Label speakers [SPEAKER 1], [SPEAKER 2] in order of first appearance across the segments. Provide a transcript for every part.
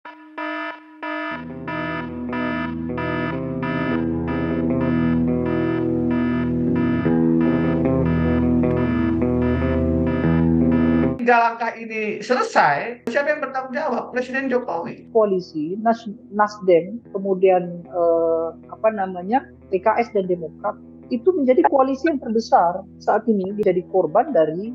[SPEAKER 1] Tiga langkah ini selesai, siapa yang bertanggung jawab? Presiden Jokowi.
[SPEAKER 2] Koalisi Nasdem, kemudian PKS dan Demokrat itu menjadi koalisi yang terbesar saat ini, menjadi korban dari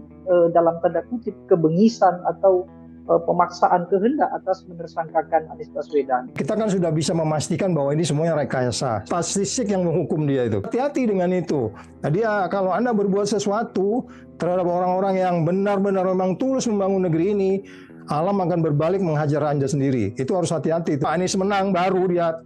[SPEAKER 2] dalam tanda kutip kebengisan atau pemaksaan kehendak atas menersangkakan Anies Baswedan.
[SPEAKER 3] Kita kan sudah bisa memastikan bahwa ini semuanya rekayasa. Statistik yang menghukum dia itu. Hati-hati dengan itu. Jadi kalau Anda berbuat sesuatu terhadap orang-orang yang benar-benar memang tulus membangun negeri ini, alam akan berbalik menghajar Anda sendiri. Itu harus hati-hati. Anies menang baru dia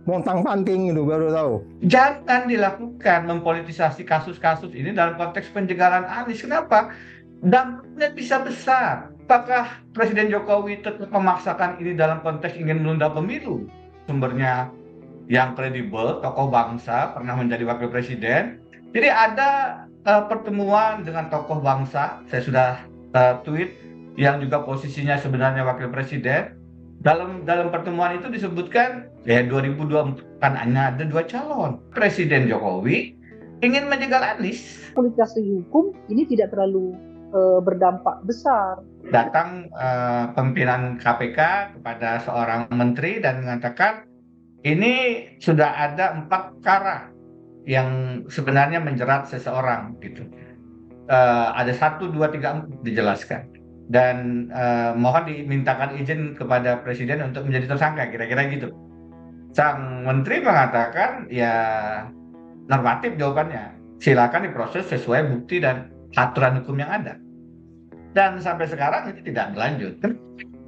[SPEAKER 3] montang-panting itu baru tahu.
[SPEAKER 1] Jangan dilakukan mempolitisasi kasus-kasus ini dalam konteks pencegahan Anies. Kenapa? Dampaknya bisa besar. Apakah Presiden Jokowi tetap memaksakan ini dalam konteks ingin menunda pemilu? Sumbernya yang kredibel, tokoh bangsa, pernah menjadi wakil presiden. Jadi ada pertemuan dengan tokoh bangsa, saya sudah tweet, yang juga posisinya sebenarnya wakil presiden. Dalam pertemuan itu disebutkan, 2024 kan hanya ada 2 calon. Presiden Jokowi ingin menjegal Anies.
[SPEAKER 2] Politisasi hukum ini tidak terlalu berdampak besar.
[SPEAKER 1] Datang pimpinan KPK kepada seorang menteri dan mengatakan ini sudah ada 4 perkara yang sebenarnya menjerat seseorang gitu. Ada 1, 2, 3, 4 dijelaskan dan mohon dimintakan izin kepada presiden untuk menjadi tersangka, kira-kira gitu. Sang menteri mengatakan ya normatif jawabannya, silakan diproses sesuai bukti dan aturan hukum yang ada. Dan sampai sekarang itu tidak berlanjut.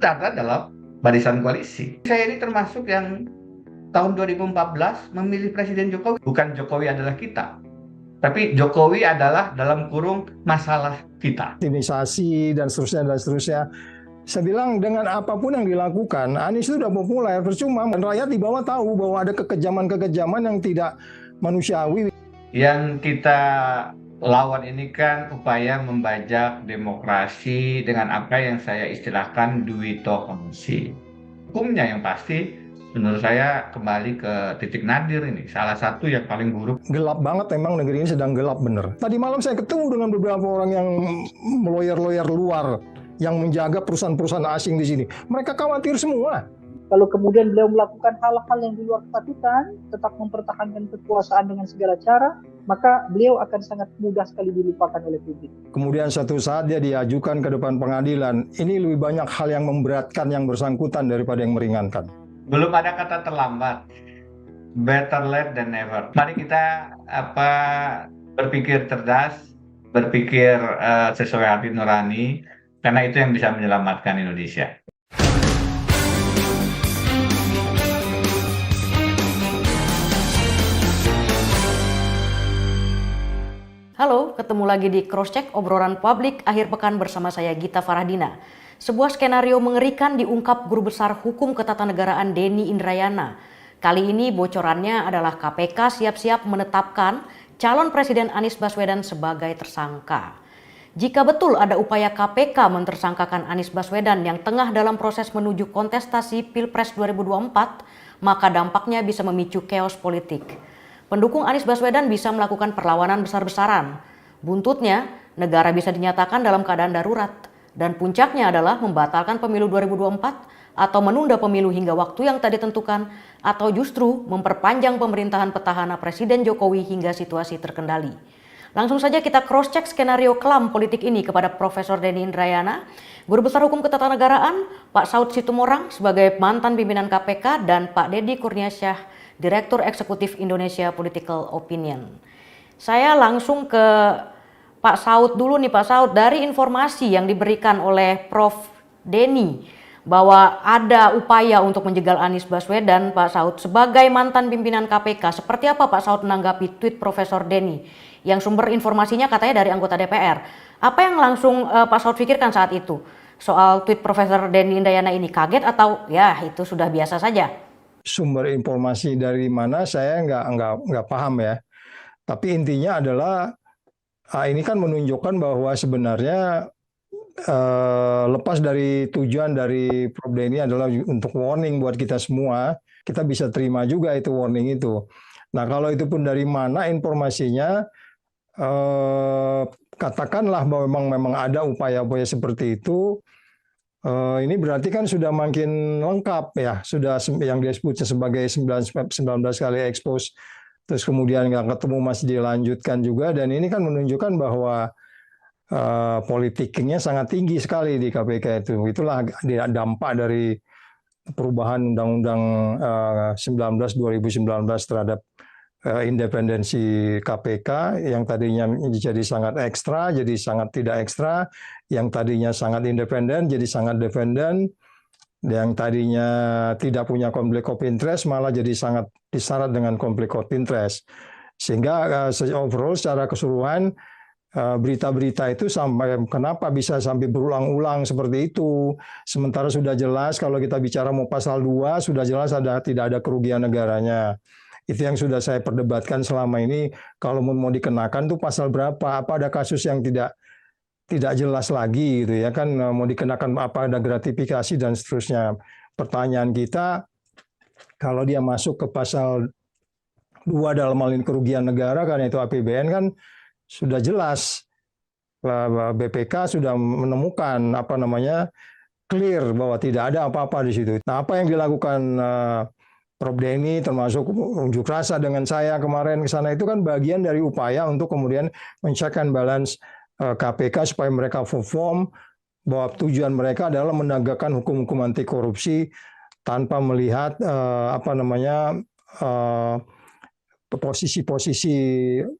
[SPEAKER 1] Karena dalam barisan koalisi. Saya ini termasuk yang tahun 2014 memilih Presiden Jokowi. Bukan Jokowi adalah kita, tapi Jokowi adalah dalam kurung masalah kita.
[SPEAKER 3] Optimisasi dan seterusnya. Saya bilang dengan apapun yang dilakukan, Anies itu sudah populer, percuma. Dan rakyat di bawah tahu bahwa ada kekejaman-kekejaman yang tidak manusiawi.
[SPEAKER 1] Yang kita lawan ini kan upaya membajak demokrasi dengan apa yang saya istilahkan duito kongsi. Hukumnya yang pasti menurut saya kembali ke titik nadir ini. Salah satu yang paling buruk.
[SPEAKER 3] Gelap banget, memang negeri ini sedang gelap bener. Tadi malam saya ketemu dengan beberapa orang yang lawyer-lawyer luar yang menjaga perusahaan-perusahaan asing di sini. Mereka khawatir semua.
[SPEAKER 2] Kalau kemudian beliau melakukan hal-hal yang di luar kepatutan, tetap mempertahankan kekuasaan dengan segala cara, maka beliau akan sangat mudah sekali dilupakan oleh publik.
[SPEAKER 3] Kemudian suatu saat dia diajukan ke depan pengadilan. Ini lebih banyak hal yang memberatkan yang bersangkutan daripada yang meringankan.
[SPEAKER 1] Belum ada kata terlambat. Better late than never. Mari kita berpikir cerdas, berpikir sesuai hati nurani, karena itu yang bisa menyelamatkan Indonesia.
[SPEAKER 4] Halo, ketemu lagi di Crosscheck obrolan publik akhir pekan bersama saya Gita Faradina. Sebuah skenario mengerikan diungkap Guru Besar Hukum Ketatanegaraan Denny Indrayana. Kali ini bocorannya adalah KPK siap-siap menetapkan calon Presiden Anies Baswedan sebagai tersangka. Jika betul ada upaya KPK mentersangkakan Anies Baswedan yang tengah dalam proses menuju kontestasi Pilpres 2024, maka dampaknya bisa memicu chaos politik. Pendukung Anies Baswedan bisa melakukan perlawanan besar-besaran. Buntutnya, negara bisa dinyatakan dalam keadaan darurat. Dan puncaknya adalah membatalkan pemilu 2024 atau menunda pemilu hingga waktu yang tak ditentukan, atau justru memperpanjang pemerintahan petahana Presiden Jokowi hingga situasi terkendali. Langsung saja kita cross-check skenario kelam politik ini kepada Profesor Denny Indrayana, Guru Besar Hukum Ketatanegaraan, Pak Saud Situmorang sebagai mantan pimpinan KPK, dan Pak Deddy Kurniasyah, Direktur Eksekutif Indonesia Political Opinion. Saya langsung ke Pak Saud dulu nih Pak Saud. Dari informasi yang diberikan oleh Prof. Denny bahwa ada upaya untuk menjegal Anies Baswedan, Pak Saud sebagai mantan pimpinan KPK, seperti apa Pak Saud menanggapi tweet Profesor Denny yang sumber informasinya katanya dari anggota DPR? Apa yang langsung Pak Saud pikirkan saat itu soal tweet Profesor Denny Indrayana ini? Kaget atau ya itu sudah biasa saja?
[SPEAKER 3] Sumber informasi dari mana saya nggak paham ya. Tapi intinya adalah ini kan menunjukkan bahwa sebenarnya lepas dari tujuan dari Prof Denny adalah untuk warning buat kita semua, kita bisa terima juga itu warning itu. Nah, kalau itu pun dari mana informasinya, katakanlah bahwa memang ada upaya-upaya seperti itu, ini berarti kan sudah makin lengkap ya, sudah yang disebut sebagai 19 kali expose, terus kemudian nggak ketemu masih dilanjutkan juga, dan ini kan menunjukkan bahwa politikingnya sangat tinggi sekali di KPK itu. Itulah dampak dari perubahan Undang-Undang 2019 terhadap independensi KPK yang tadinya jadi sangat ekstra, jadi sangat tidak ekstra, yang tadinya sangat independen jadi sangat dependen, yang tadinya tidak punya konflik of interest malah jadi sangat disyarat dengan konflik of interest. Sehingga overall secara keseluruhan berita-berita itu sampai kenapa bisa sampai berulang-ulang seperti itu. Sementara sudah jelas kalau kita bicara mau pasal 2 sudah jelas tidak ada kerugian negaranya. Itu yang sudah saya perdebatkan selama ini. Kalau mau dikenakan tuh pasal berapa? Apa ada kasus yang tidak jelas lagi gitu ya kan, mau dikenakan apa, ada gratifikasi dan seterusnya. Pertanyaan kita, kalau dia masuk ke pasal 2 dalam hal ini kerugian negara kan itu APBN kan sudah jelas, BPK sudah menemukan clear bahwa tidak ada apa-apa di situ. Nah, apa yang dilakukan Prof Denny termasuk unjuk rasa dengan saya kemarin ke sana itu kan bagian dari upaya untuk kemudian men-check and balance KPK supaya mereka perform, bahwa tujuan mereka adalah menegakkan hukum-hukum anti korupsi tanpa melihat posisi-posisi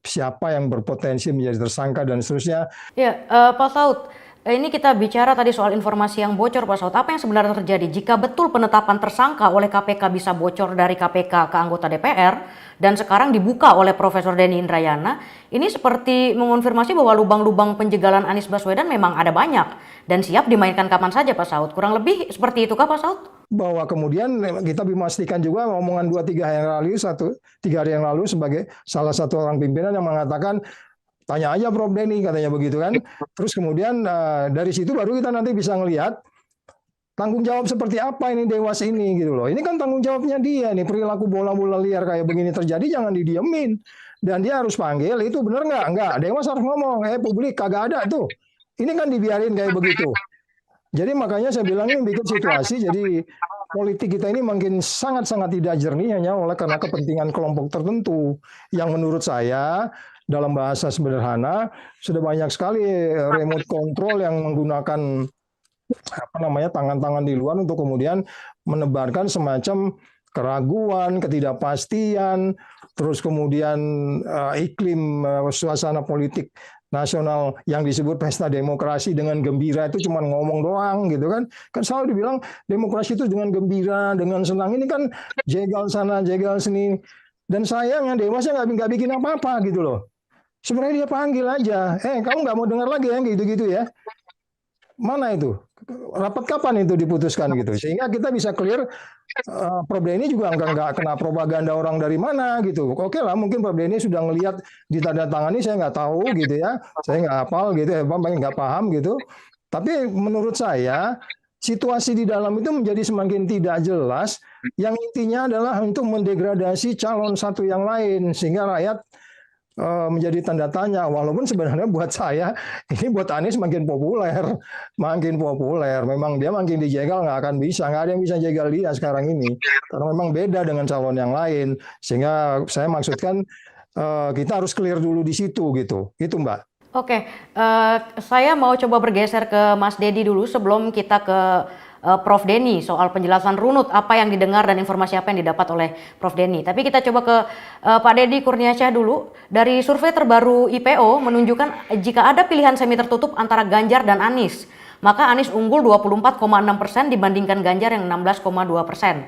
[SPEAKER 3] siapa yang berpotensi menjadi tersangka dan seterusnya.
[SPEAKER 4] Ya, Pak Saud, ini kita bicara tadi soal informasi yang bocor, Pak Saud. Apa yang sebenarnya terjadi jika betul penetapan tersangka oleh KPK bisa bocor dari KPK ke anggota DPR dan sekarang dibuka oleh Profesor Denny Indrayana? Ini seperti mengonfirmasi bahwa lubang-lubang penjagalan Anies Baswedan memang ada banyak dan siap dimainkan kapan saja, Pak Saud. Kurang lebih seperti itukah, Pak Saud?
[SPEAKER 3] Bahwa kemudian kita memastikan juga omongan 3 hari yang lalu sebagai salah satu orang pimpinan yang mengatakan tanya aja Prof Denny katanya begitu kan. Terus kemudian dari situ baru kita nanti bisa ngelihat tanggung jawab seperti apa ini Dewas ini gitu loh. Ini kan tanggung jawabnya dia nih, perilaku bola-bola liar kayak begini terjadi jangan didiemin. Dan dia harus panggil, itu benar nggak? Nggak, Dewas harus ngomong, publik kagak ada tuh. Ini kan dibiarin kayak begitu. Jadi makanya saya bilang ini bikin situasi, jadi politik kita ini makin sangat-sangat tidak jernih hanya oleh karena kepentingan kelompok tertentu. Yang menurut saya, dalam bahasa sederhana, sudah banyak sekali remote control yang menggunakan tangan-tangan di luar untuk kemudian menebarkan semacam keraguan, ketidakpastian, terus kemudian iklim suasana politik nasional yang disebut pesta demokrasi dengan gembira itu cuma ngomong doang gitu kan. Kan selalu dibilang demokrasi itu dengan gembira, dengan senang. Ini kan jegal sana, jegal sini. Dan sayangnya Dewasnya nggak bikin apa-apa gitu loh. Sebenarnya dia panggil aja. Kamu nggak mau dengar lagi ya gitu-gitu ya. Mana itu? Rapat kapan itu diputuskan gitu. Sehingga kita bisa clear Prof Denny juga nggak kena propaganda orang dari mana gitu. Oke lah, mungkin Prof Denny sudah ngelihat ditandatangani, saya nggak tahu gitu ya. Saya nggak hafal gitu ya, nggak paham gitu. Tapi menurut saya situasi di dalam itu menjadi semakin tidak jelas. Yang intinya adalah untuk mendegradasi calon satu yang lain sehingga rakyat menjadi tanda tanya, walaupun sebenarnya buat saya ini buat Anies makin populer. Memang dia makin dijegal nggak ada yang bisa jegal dia sekarang ini karena memang beda dengan calon yang lain. Sehingga saya maksudkan kita harus clear dulu di situ gitu, itu Mbak.
[SPEAKER 4] Oke, saya mau coba bergeser ke Mas Dedi dulu sebelum kita ke Prof Denny soal penjelasan runut apa yang didengar dan informasi apa yang didapat oleh Prof Denny. Tapi kita coba ke Pak Deddy Kurniasyah dulu. Dari survei terbaru IPO menunjukkan jika ada pilihan semi tertutup antara Ganjar dan Anies, maka Anies unggul 24,6% dibandingkan Ganjar yang 16,2%.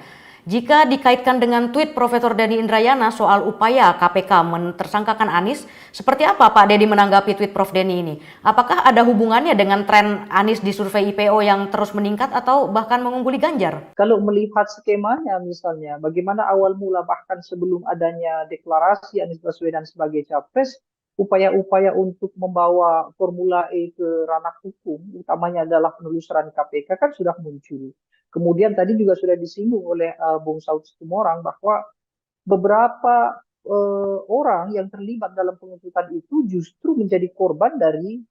[SPEAKER 4] Jika dikaitkan dengan tweet Profesor Denny Indrayana soal upaya KPK mentersangkakan Anies, seperti apa Pak Deddy menanggapi tweet Prof Denny ini? Apakah ada hubungannya dengan tren Anies di survei IPO yang terus meningkat atau bahkan mengungguli Ganjar?
[SPEAKER 2] Kalau melihat skemanya misalnya, bagaimana awal mula bahkan sebelum adanya deklarasi Anies Baswedan sebagai capres, upaya-upaya untuk membawa Formula E ke ranah hukum, utamanya adalah penelusuran KPK kan sudah muncul. Kemudian tadi juga sudah disinggung oleh Bung Saud Situmorang bahwa beberapa orang yang terlibat dalam penuntutan itu justru menjadi korban dari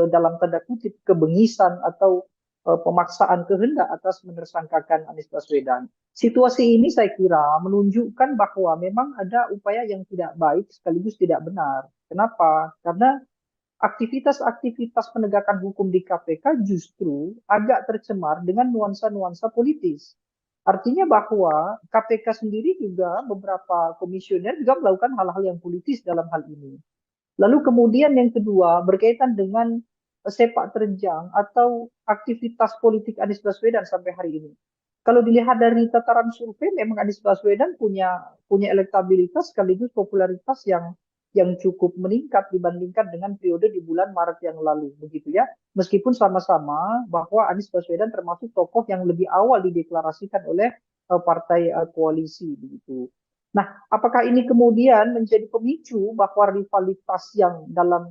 [SPEAKER 2] dalam tanda kutip kebengisan atau pemaksaan kehendak atas menersangkakan Anies Baswedan. Situasi ini saya kira menunjukkan bahwa memang ada upaya yang tidak baik sekaligus tidak benar. Kenapa? Karena aktivitas-aktivitas penegakan hukum di KPK justru agak tercemar dengan nuansa-nuansa politis. Artinya bahwa KPK sendiri juga beberapa komisioner juga melakukan hal-hal yang politis dalam hal ini. Lalu kemudian yang kedua berkaitan dengan sepak terjang atau aktivitas politik Anies Baswedan sampai hari ini. Kalau dilihat dari tataran survei, memang Anies Baswedan punya elektabilitas sekaligus popularitas yang cukup meningkat dibandingkan dengan periode di bulan Maret yang lalu, begitu ya. Meskipun sama-sama bahwa Anies Baswedan termasuk tokoh yang lebih awal dideklarasikan oleh partai koalisi, begitu. Nah, apakah ini kemudian menjadi pemicu bahwa rivalitas yang dalam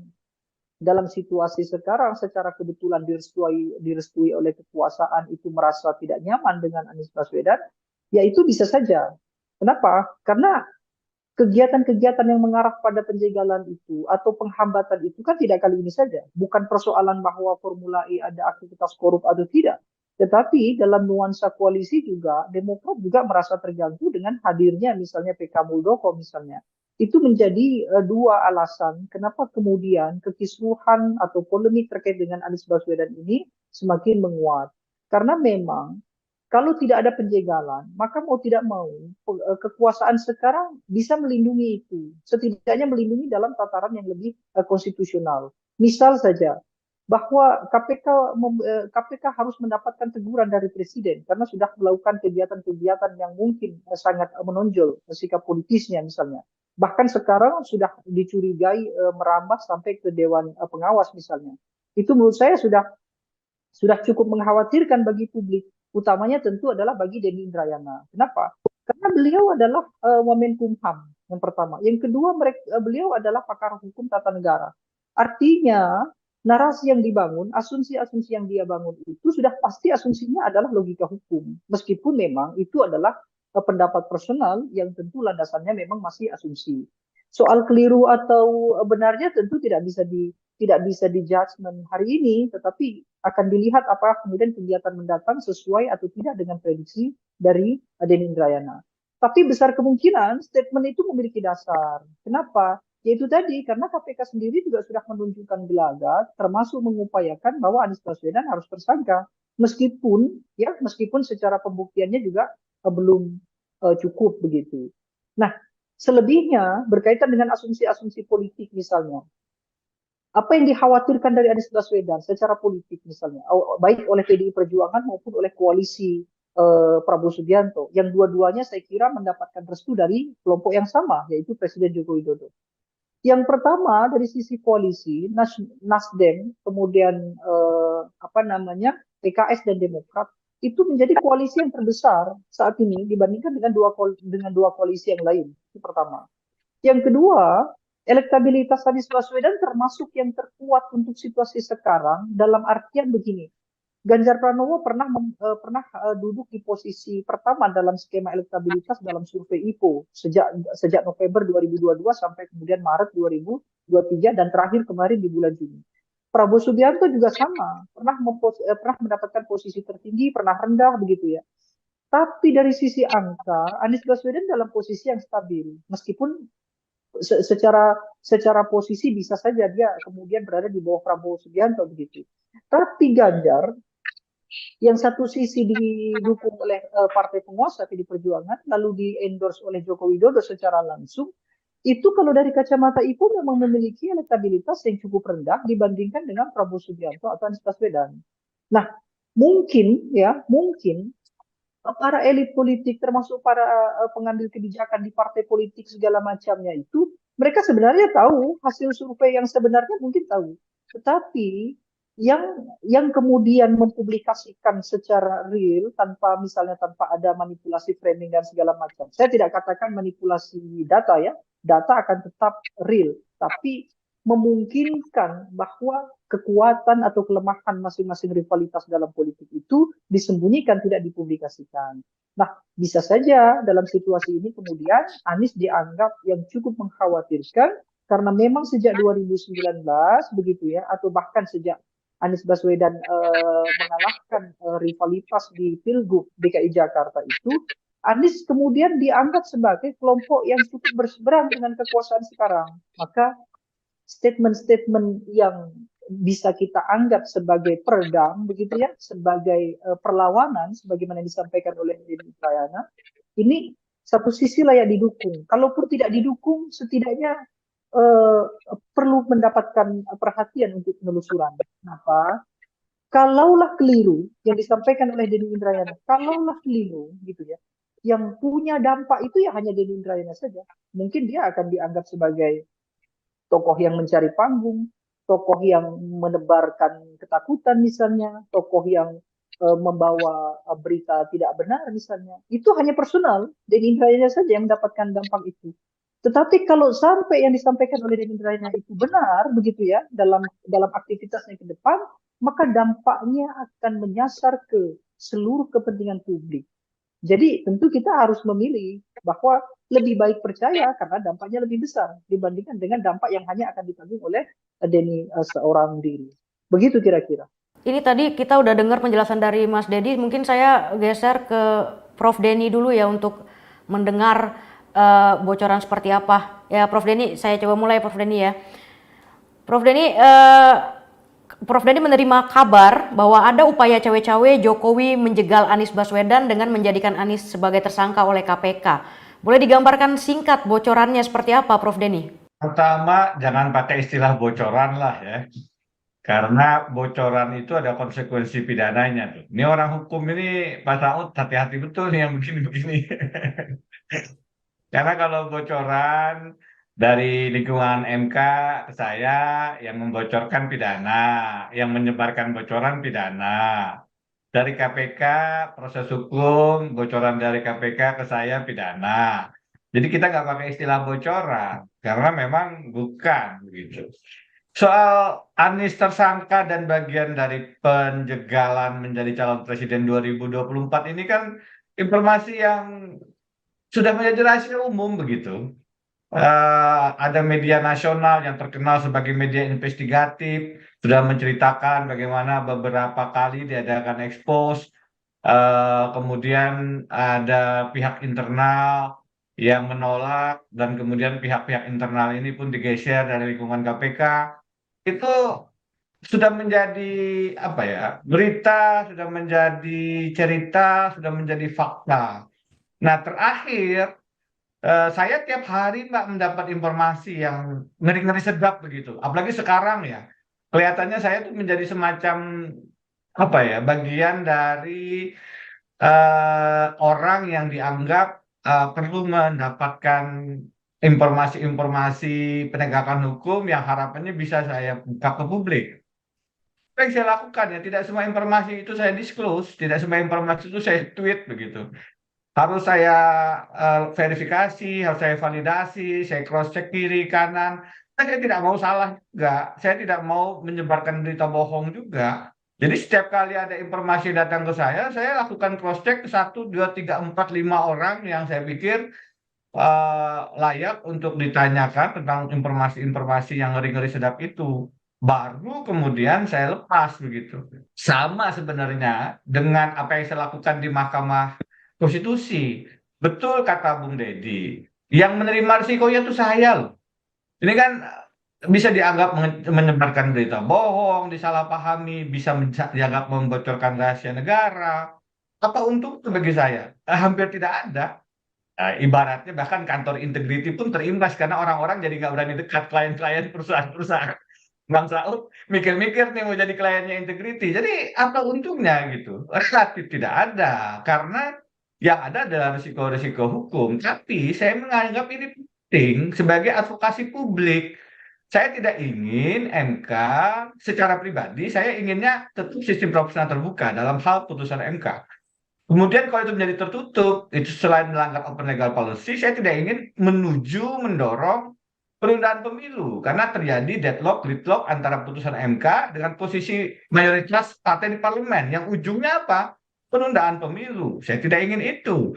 [SPEAKER 2] situasi sekarang secara kebetulan direstui oleh kekuasaan itu merasa tidak nyaman dengan Anies Baswedan? Ya itu bisa saja. Kenapa? Karena kegiatan-kegiatan yang mengarah pada penjagalan itu atau penghambatan itu kan tidak kali ini saja. Bukan persoalan bahwa Formula E ada aktivitas korup atau tidak. Tetapi dalam nuansa koalisi juga, Demokrat juga merasa terganggu dengan hadirnya misalnya PK Muldoko misalnya. Itu menjadi dua alasan kenapa kemudian kekisruhan atau polemik terkait dengan Anies Baswedan ini semakin menguat. Karena memang kalau tidak ada penjagalan, maka mau tidak mau kekuasaan sekarang bisa melindungi itu. Setidaknya melindungi dalam tataran yang lebih konstitusional. Misal saja bahwa KPK harus mendapatkan teguran dari presiden karena sudah melakukan kegiatan-kegiatan yang mungkin sangat menonjol sikap politisnya misalnya. Bahkan sekarang sudah dicurigai merambah sampai ke Dewan Pengawas misalnya. Itu menurut saya sudah cukup mengkhawatirkan bagi publik, utamanya tentu adalah bagi Denny Indrayana. Kenapa? Karena beliau adalah Wamenkumham yang pertama. Yang kedua, beliau adalah pakar hukum tata negara. Artinya, narasi yang dibangun, asumsi-asumsi yang dia bangun itu sudah pasti asumsinya adalah logika hukum. Meskipun memang itu adalah pendapat personal yang tentu landasannya memang masih asumsi. Soal keliru atau benarnya tentu tidak bisa di judgment hari ini, tetapi akan dilihat apakah kemudian kegiatan mendatang sesuai atau tidak dengan prediksi dari Denny Indrayana. Tapi besar kemungkinan statement itu memiliki dasar. Kenapa? Yaitu tadi, karena KPK sendiri juga sudah menunjukkan gelagat, termasuk mengupayakan bahwa Anies Baswedan harus tersangka. Meskipun secara pembuktiannya juga belum cukup begitu. Nah, selebihnya berkaitan dengan asumsi-asumsi politik misalnya. Apa yang dikhawatirkan dari Anies Baswedan secara politik misalnya, baik oleh PDI Perjuangan maupun oleh koalisi Prabowo Subianto, yang dua-duanya saya kira mendapatkan restu dari kelompok yang sama, yaitu Presiden Joko Widodo. Yang pertama dari sisi koalisi, Nasdem, kemudian PKS dan Demokrat, itu menjadi koalisi yang terbesar saat ini dibandingkan dengan dua koalisi yang lain. Itu pertama. Yang kedua, elektabilitas Anies Baswedan termasuk yang terkuat untuk situasi sekarang dalam artian begini. Ganjar Pranowo pernah duduk di posisi pertama dalam skema elektabilitas dalam survei IPO sejak November 2022 sampai kemudian Maret 2023 dan terakhir kemarin di bulan Juni. Prabowo Subianto juga sama, pernah mendapatkan posisi tertinggi, pernah rendah begitu ya. Tapi dari sisi angka, Anies Baswedan dalam posisi yang stabil, meskipun secara posisi bisa saja dia kemudian berada di bawah Prabowo Subianto begitu. Tapi Ganjar yang satu sisi didukung oleh partai penguasa PDI Perjuangan, lalu di-endorse oleh Joko Widodo secara langsung, itu kalau dari kacamata itu memang memiliki elektabilitas yang cukup rendah dibandingkan dengan Prabowo Subianto atau Anies Baswedan. Nah, mungkin para elit politik termasuk para pengambil kebijakan di partai politik segala macamnya itu, mereka sebenarnya tahu hasil survei yang sebenarnya mungkin tahu. Tetapi yang kemudian mempublikasikan secara real tanpa ada manipulasi framing dan segala macam. Saya tidak katakan manipulasi data ya, data akan tetap real, tapi memungkinkan bahwa kekuatan atau kelemahan masing-masing rivalitas dalam politik itu disembunyikan, tidak dipublikasikan. Nah, bisa saja dalam situasi ini kemudian Anies dianggap yang cukup mengkhawatirkan karena memang sejak 2019 begitu ya, atau bahkan sejak Anies Baswedan mengalahkan rivalitas di Pilgub DKI Jakarta itu, Anies kemudian dianggap sebagai kelompok yang cukup berseberang dengan kekuasaan sekarang. Maka statement-statement yang bisa kita anggap sebagai peredam begitu ya, sebagai perlawanan sebagaimana disampaikan oleh Denny Indrayana, ini satu sisi layak didukung. Kalaupun tidak didukung, setidaknya perlu mendapatkan perhatian untuk penelusuran. Kenapa? Kalaulah keliru yang disampaikan oleh Denny Indrayana, kalaulah keliru gitu ya, yang punya dampak itu ya hanya Denny Indrayana saja. Mungkin dia akan dianggap sebagai tokoh yang mencari panggung, tokoh yang menebarkan ketakutan misalnya, tokoh yang membawa berita tidak benar misalnya. Itu hanya personal, Denny Indrayana saja yang mendapatkan dampak itu. Tetapi kalau sampai yang disampaikan oleh Denny Indrayana itu benar begitu ya dalam aktivitasnya ke depan, maka dampaknya akan menyasar ke seluruh kepentingan publik. Jadi tentu kita harus memilih bahwa lebih baik percaya karena dampaknya lebih besar dibandingkan dengan dampak yang hanya akan ditanggung oleh Denny seorang diri. Begitu kira-kira.
[SPEAKER 4] Ini tadi kita udah dengar penjelasan dari Mas Dedi, mungkin saya geser ke Prof Denny dulu ya untuk mendengar bocoran seperti apa. Ya Prof Denny, saya coba mulai Prof Denny ya. Prof Denny menerima kabar bahwa ada upaya cawe-cawe Jokowi menjegal Anies Baswedan dengan menjadikan Anies sebagai tersangka oleh KPK. Boleh digambarkan singkat bocorannya seperti apa, Prof Denny?
[SPEAKER 1] Pertama, jangan pakai istilah bocoran lah ya. Karena bocoran itu ada konsekuensi pidananya tuh. Ini orang hukum ini, Pak Saud, hati-hati betul nih yang begini-begini. Karena kalau bocoran dari lingkungan MK ke saya, yang membocorkan pidana, yang menyebarkan bocoran pidana. Dari KPK, proses hukum, bocoran dari KPK ke saya pidana. Jadi kita nggak pakai istilah bocoran, karena memang bukan begitu. Soal Anies tersangka dan bagian dari penjegalan menjadi calon presiden 2024 ini kan informasi yang sudah menjadi rahasia umum begitu. Ada media nasional yang terkenal sebagai media investigatif sudah menceritakan bagaimana beberapa kali diadakan ekspos, kemudian ada pihak internal yang menolak dan kemudian pihak-pihak internal ini pun digeser dari lingkungan KPK. Itu sudah menjadi apa ya, berita, sudah menjadi cerita, sudah menjadi fakta. Nah, terakhir saya tiap hari Mbak mendapat informasi yang ngeri-ngeri sedap begitu. Apalagi sekarang ya, kelihatannya saya tuh menjadi semacam apa ya, bagian dari orang yang dianggap perlu mendapatkan informasi-informasi penegakan hukum yang harapannya bisa saya buka ke publik. Apa yang saya lakukan ya, tidak semua informasi itu saya disclose, tidak semua informasi itu saya tweet begitu. Harus saya verifikasi, harus saya validasi, saya cross check kiri kanan. Saya tidak mau salah juga, saya tidak mau menyebarkan berita bohong juga. Jadi setiap kali ada informasi datang ke saya lakukan cross check 1, 2, 3, 4, 5 orang yang saya pikir layak untuk ditanyakan tentang informasi-informasi yang ngeri-ngeri sedap itu. Baru kemudian saya lepas begitu. Sama sebenarnya dengan apa yang saya lakukan di Mahkamah Konstitusi. Betul kata Bung Dedi. Yang menerima risikonya itu saya loh. Ini kan bisa dianggap menyebarkan berita bohong, disalahpahami, bisa dianggap membocorkan rahasia negara. Apa untung itu bagi saya? Hampir tidak ada. Ibaratnya bahkan kantor integriti pun terimbas karena orang-orang jadi nggak berani dekat klien-klien perusahaan-perusahaan. Bang Saud mikir-mikir nih mau jadi kliennya integriti. Jadi apa untungnya gitu? Relatif tidak ada. Karena yang ada adalah risiko-risiko hukum. Tapi saya menganggap ini penting sebagai advokasi publik. Saya tidak ingin MK secara pribadi, saya inginnya tetap sistem proporsional terbuka dalam hal putusan MK. Kemudian kalau itu menjadi tertutup, itu selain melanggar open legal policy, saya tidak ingin mendorong penundaan pemilu karena terjadi gridlock antara putusan MK dengan posisi mayoritas partai di parlemen yang ujungnya apa? Penundaan pemilu. Saya tidak ingin itu.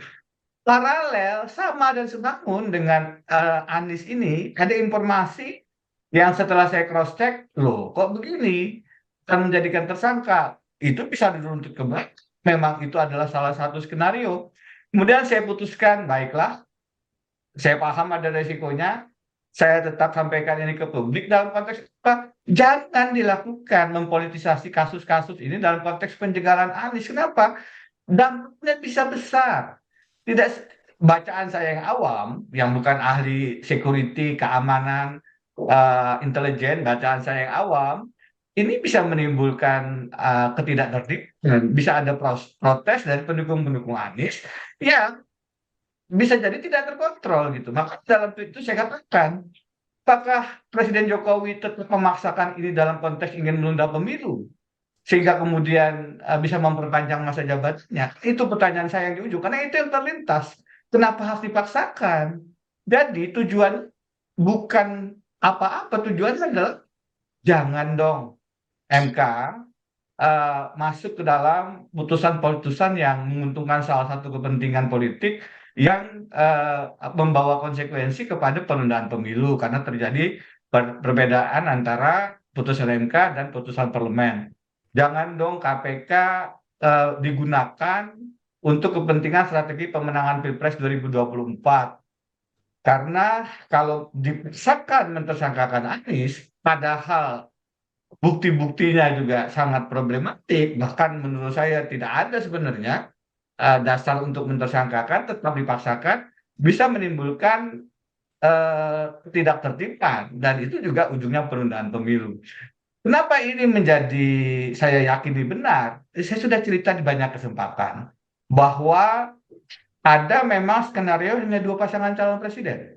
[SPEAKER 1] Paralel sama dan sebangun dengan Anies ini ada informasi yang setelah saya cross check, loh kok begini, akan menjadikan tersangka. Itu bisa diruntut ke belakang. Memang itu adalah salah satu skenario. Kemudian saya putuskan, baiklah, saya paham ada resikonya, saya tetap sampaikan ini ke publik dalam konteks apa? Jangan dilakukan mempolitisasi kasus-kasus ini dalam konteks pencegahan Anies. Kenapa? Dampaknya bisa besar. Tidak bacaan saya yang awam, yang bukan ahli security, keamanan, intelijen, bacaan saya yang awam, ini bisa menimbulkan ketidaktertiban, bisa ada protes dari pendukung-pendukung Anies yang bisa jadi tidak terkontrol gitu. Maka dalam itu saya katakan, apakah Presiden Jokowi tetap memaksakan ini dalam konteks ingin menunda pemilu sehingga kemudian bisa memperpanjang masa jabatannya? Itu pertanyaan saya yang di ujung, karena itu yang terlintas. Kenapa harus dipaksakan? Jadi tujuan bukan apa-apa, tujuannya adalah jangan dong MK masuk ke dalam putusan-putusan yang menguntungkan salah satu kepentingan politik yang membawa konsekuensi kepada penundaan pemilu karena terjadi perbedaan antara putusan MK dan putusan parlemen. Jangan dong KPK digunakan untuk kepentingan strategi pemenangan Pilpres 2024. Karena kalau dipaksakan mentersangkakan Anies, padahal bukti-buktinya juga sangat problematik, bahkan menurut saya tidak ada sebenarnya dasar untuk mentersangkakan, tetap dipaksakan, bisa menimbulkan ketidaktertiban, dan itu juga ujungnya penundaan pemilu. Kenapa ini menjadi, saya yakini benar, saya sudah cerita di banyak kesempatan, bahwa ada memang skenario hanya 2 pasangan calon presiden.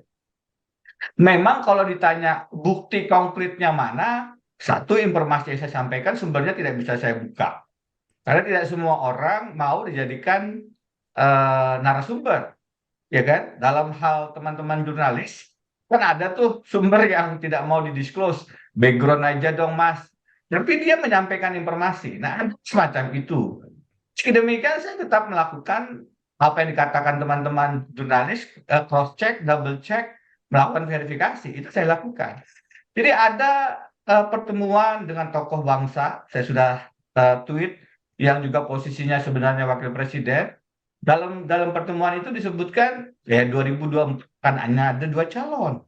[SPEAKER 1] Memang kalau ditanya bukti konkretnya mana, satu informasi yang saya sampaikan sumbernya tidak bisa saya buka. Karena tidak semua orang mau dijadikan narasumber. Ya kan? Dalam hal teman-teman jurnalis, kan ada tuh sumber yang tidak mau didisclose. Background aja dong mas. Tapi dia menyampaikan informasi. Nah, ada semacam itu. Meski demikian, saya tetap melakukan apa yang dikatakan teman-teman jurnalis, cross check, double check, melakukan verifikasi. Itu saya lakukan. Jadi ada pertemuan dengan tokoh bangsa, saya sudah tweet, yang juga posisinya sebenarnya wakil presiden. Dalam pertemuan itu disebutkan ya 2024 kan hanya ada 2 calon.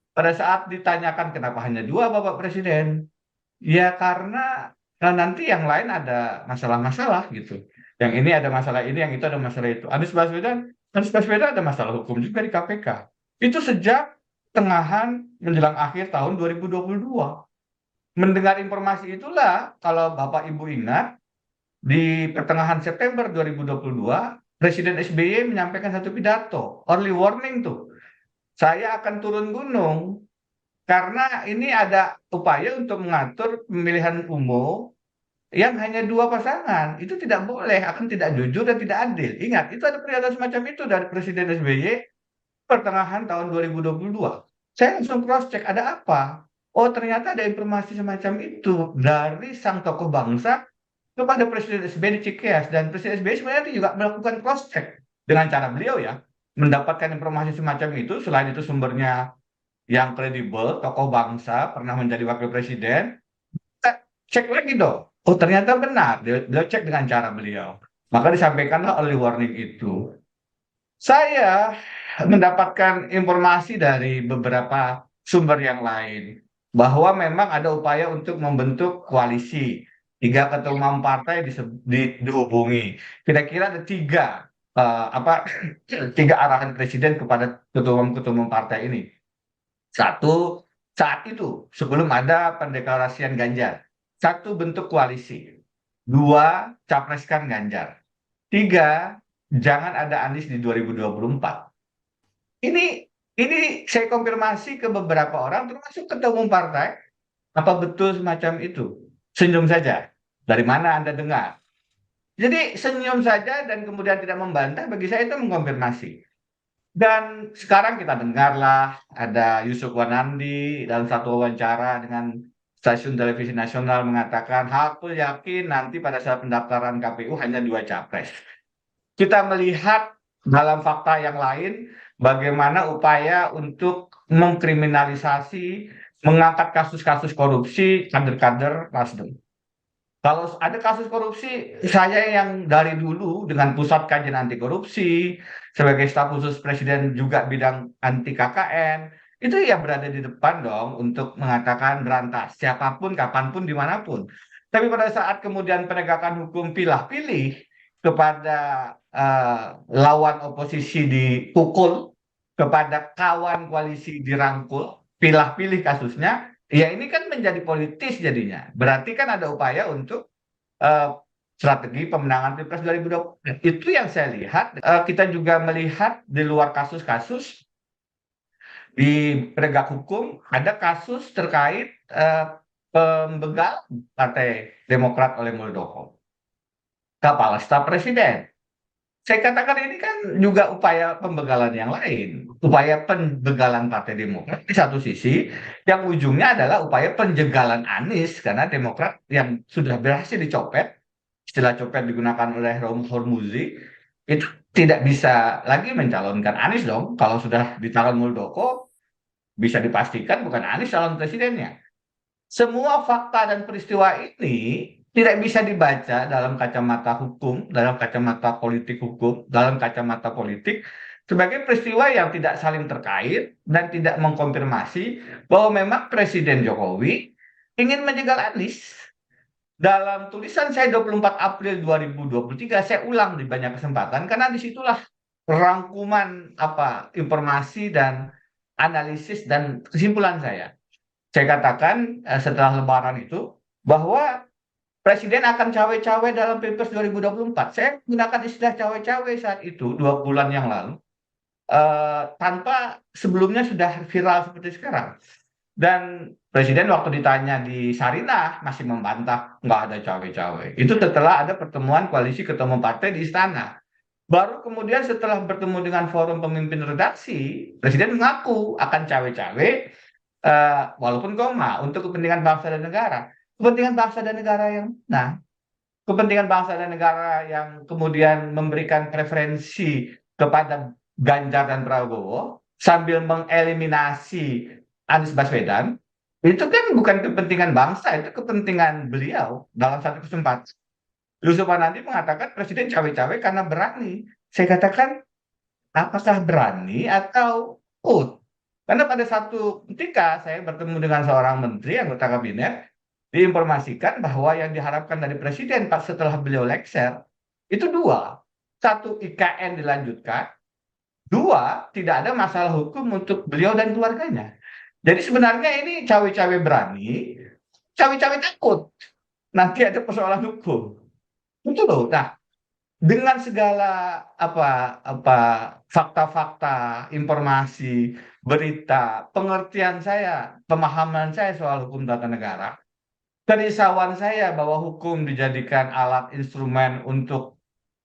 [SPEAKER 1] Pada saat ditanyakan kenapa hanya 2 Bapak Presiden, ya karena nanti yang lain ada masalah-masalah gitu. Yang ini ada masalah ini, yang itu ada masalah itu. Anies Baswedan ada masalah hukum juga di KPK. Itu sejak tengahan menjelang akhir tahun 2022. Mendengar informasi itulah, kalau Bapak Ibu ingat, di pertengahan September 2022, Presiden SBY menyampaikan satu pidato, early warning tuh. Saya akan turun gunung, karena ini ada upaya untuk mengatur pemilihan umum yang hanya 2 pasangan. Itu tidak boleh, akan tidak jujur dan tidak adil. Ingat, itu ada pernyataan semacam itu dari Presiden SBY pertengahan tahun 2022. Saya langsung cross check, ada apa? Oh, ternyata ada informasi semacam itu dari sang tokoh bangsa kepada Presiden SBY di Cikeas, dan Presiden SBY sebenarnya juga melakukan cross check dengan cara beliau ya mendapatkan informasi semacam itu. Selain itu sumbernya yang kredibel, tokoh bangsa, pernah menjadi wakil presiden, cek lagi dong. Oh, ternyata benar, beliau cek dengan cara beliau. Maka disampaikanlah early warning itu. Saya mendapatkan informasi dari beberapa sumber yang lain bahwa memang ada upaya untuk membentuk koalisi. 3 ketua umum partai dihubungi. Kira-kira ada 3 arahan presiden kepada ketua umum partai ini. 1, saat itu sebelum ada pendeklarasian Ganjar. 1, bentuk koalisi. 2, capreskan Ganjar. 3, jangan ada Anies di 2024. Ini saya konfirmasi ke beberapa orang, termasuk ketua umum partai. Apa betul semacam itu? Senyum saja. Dari mana Anda dengar? Jadi senyum saja dan kemudian tidak membantah, bagi saya itu mengkonfirmasi. Dan sekarang kita dengarlah ada Yusuf Wanandi dalam satu wawancara dengan stasiun televisi nasional mengatakan, aku yakin nanti pada saat pendaftaran KPU hanya 2 capres. Kita melihat dalam fakta yang lain bagaimana upaya untuk mengkriminalisasi, mengangkat kasus-kasus korupsi kader-kader Nasdem. Kalau ada kasus korupsi, saya yang dari dulu dengan Pusat Kajian Anti Korupsi, sebagai staf khusus Presiden juga bidang anti KKN, itu ya berada di depan dong untuk mengatakan berantas, siapapun, kapanpun, dimanapun. Tapi pada saat kemudian penegakan hukum pilah-pilih kepada lawan oposisi dipukul, kepada kawan koalisi dirangkul, pilah-pilih kasusnya, ya ini kan menjadi politis jadinya. Berarti kan ada upaya untuk eh, strategi pemenangan Pilpres 2020. Itu yang saya lihat. Kita juga melihat di luar kasus-kasus di penegak hukum ada kasus terkait pembegal Partai Demokrat oleh Muldoko, kepala staf presiden. Saya katakan ini kan juga upaya pembegalan yang lain, upaya pembegalan Partai Demokrat di satu sisi, yang ujungnya adalah upaya penjegalan Anies karena Demokrat yang sudah berhasil dicopet, istilah copet digunakan oleh Rom Hormuzi, itu tidak bisa lagi mencalonkan Anies dong. Kalau sudah dicalon Muldoko, bisa dipastikan bukan Anies calon presidennya. Semua fakta dan peristiwa ini tidak bisa dibaca dalam kacamata hukum, dalam kacamata politik hukum, dalam kacamata politik sebagai peristiwa yang tidak saling terkait dan tidak mengkonfirmasi bahwa memang Presiden Jokowi ingin menjegal Anies. Dalam tulisan saya 24 April 2023, saya ulang di banyak kesempatan karena disitulah rangkuman informasi dan analisis dan kesimpulan saya. Saya katakan setelah Lebaran itu bahwa Presiden akan cawe-cawe dalam Pilpres 2024. Saya menggunakan istilah cawe-cawe saat itu 2 bulan yang lalu, tanpa sebelumnya sudah viral seperti sekarang. Dan Presiden waktu ditanya di Sarinah masih membantah nggak ada cawe-cawe. Itu setelah ada pertemuan koalisi ketua umum partai di istana. Baru kemudian setelah bertemu dengan forum pemimpin redaksi, Presiden mengaku akan cawe-cawe, walaupun koma, untuk kepentingan bangsa dan negara. Kepentingan bangsa dan negara yang mana? Kepentingan bangsa dan negara yang kemudian memberikan preferensi kepada Ganjar dan Prabowo sambil mengeliminasi Anies Baswedan, itu kan bukan kepentingan bangsa, itu kepentingan beliau dalam satu kesempatan. Yusuf Wanandi mengatakan Presiden cawe-cawe karena berani. Saya katakan, apakah berani atau takut? Karena pada satu ketika saya bertemu dengan seorang menteri anggota kabinet, diinformasikan bahwa yang diharapkan dari Presiden pas setelah beliau lengser itu dua. Satu, IKN dilanjutkan. Dua, tidak ada masalah hukum untuk beliau dan keluarganya. Jadi sebenarnya ini cawe-cawe berani, cawe-cawe takut. Nanti ada persoalan hukum. Itu loh. Nah, dengan segala fakta-fakta, informasi, berita, pengertian saya, pemahaman saya soal hukum tata negara, kerisauan saya bahwa hukum dijadikan alat instrumen untuk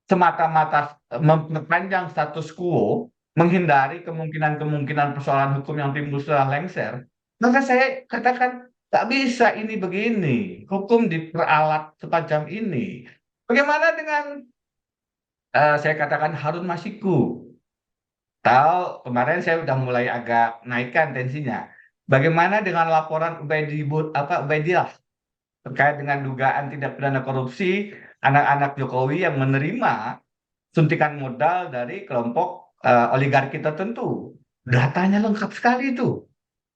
[SPEAKER 1] semata-mata memperpanjang status quo, menghindari kemungkinan-kemungkinan persoalan hukum yang timbul setelah lengser, maka saya katakan tak bisa ini begini, hukum diperalat semacam ini. Bagaimana dengan saya katakan Harun Masiku? Tahu kemarin saya sudah mulai agak naikkan tensinya. Bagaimana dengan laporan Ubaidillah terkait dengan dugaan tindak pidana korupsi anak-anak Jokowi yang menerima suntikan modal dari kelompok oligarki tertentu. Datanya lengkap sekali itu.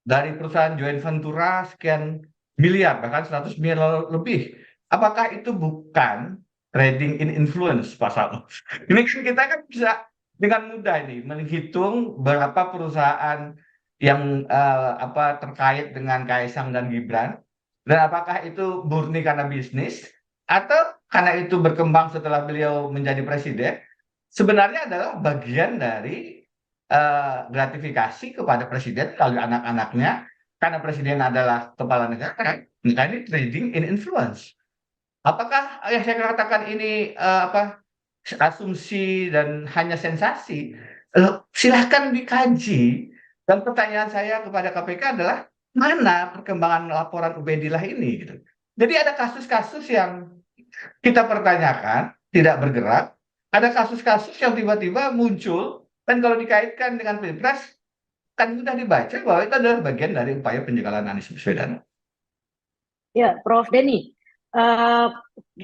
[SPEAKER 1] Dari perusahaan joint ventura sekian miliar, bahkan 100 miliar lebih. Apakah itu bukan trading in influence, Pak Salo? Ini kan kita kan bisa dengan mudah ini menghitung berapa perusahaan yang terkait dengan Kaisang dan Gibran, dan apakah itu murni karena bisnis atau karena itu berkembang setelah beliau menjadi presiden, sebenarnya adalah bagian dari gratifikasi kepada presiden melalui anak-anaknya, karena presiden adalah kepala negara, maka ini trading in influence. Apakah yang saya katakan ini asumsi dan hanya sensasi? Silahkan dikaji. Dan pertanyaan saya kepada KPK adalah mana perkembangan laporan Ubaidillah ini gitu. Jadi ada kasus-kasus yang kita pertanyakan tidak bergerak, ada kasus-kasus yang tiba-tiba muncul dan kalau dikaitkan dengan Pilpres kan mudah dibaca bahwa itu adalah bagian dari upaya penjagalan Anies Baswedan.
[SPEAKER 4] Ya, Prof. Denny,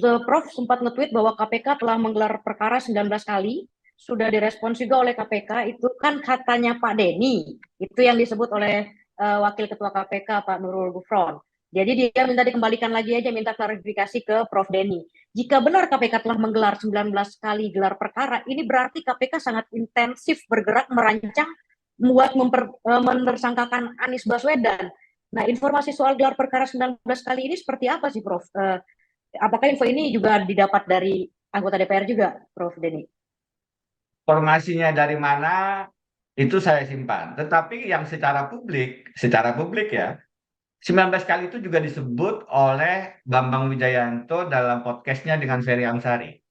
[SPEAKER 4] Prof sempat nge-tweet bahwa KPK telah menggelar perkara 19 kali, sudah direspons juga oleh KPK, itu kan katanya Pak Denny, itu yang disebut oleh Wakil Ketua KPK Pak Nurul Gufron. Jadi dia minta dikembalikan lagi aja, minta klarifikasi ke Prof Denny. Jika benar KPK telah menggelar 19 kali gelar perkara, ini berarti KPK sangat intensif bergerak merancang membuat menersangkakan Anies Baswedan. Nah, informasi soal gelar perkara 19 kali ini seperti apa sih, Prof? Apakah info ini juga didapat dari anggota DPR juga, Prof Denny?
[SPEAKER 1] Informasinya dari mana itu saya simpan. Tetapi yang secara publik ya, 19 kali itu juga disebut oleh Bambang Wijayanto dalam podcastnya dengan Ferry Amsari.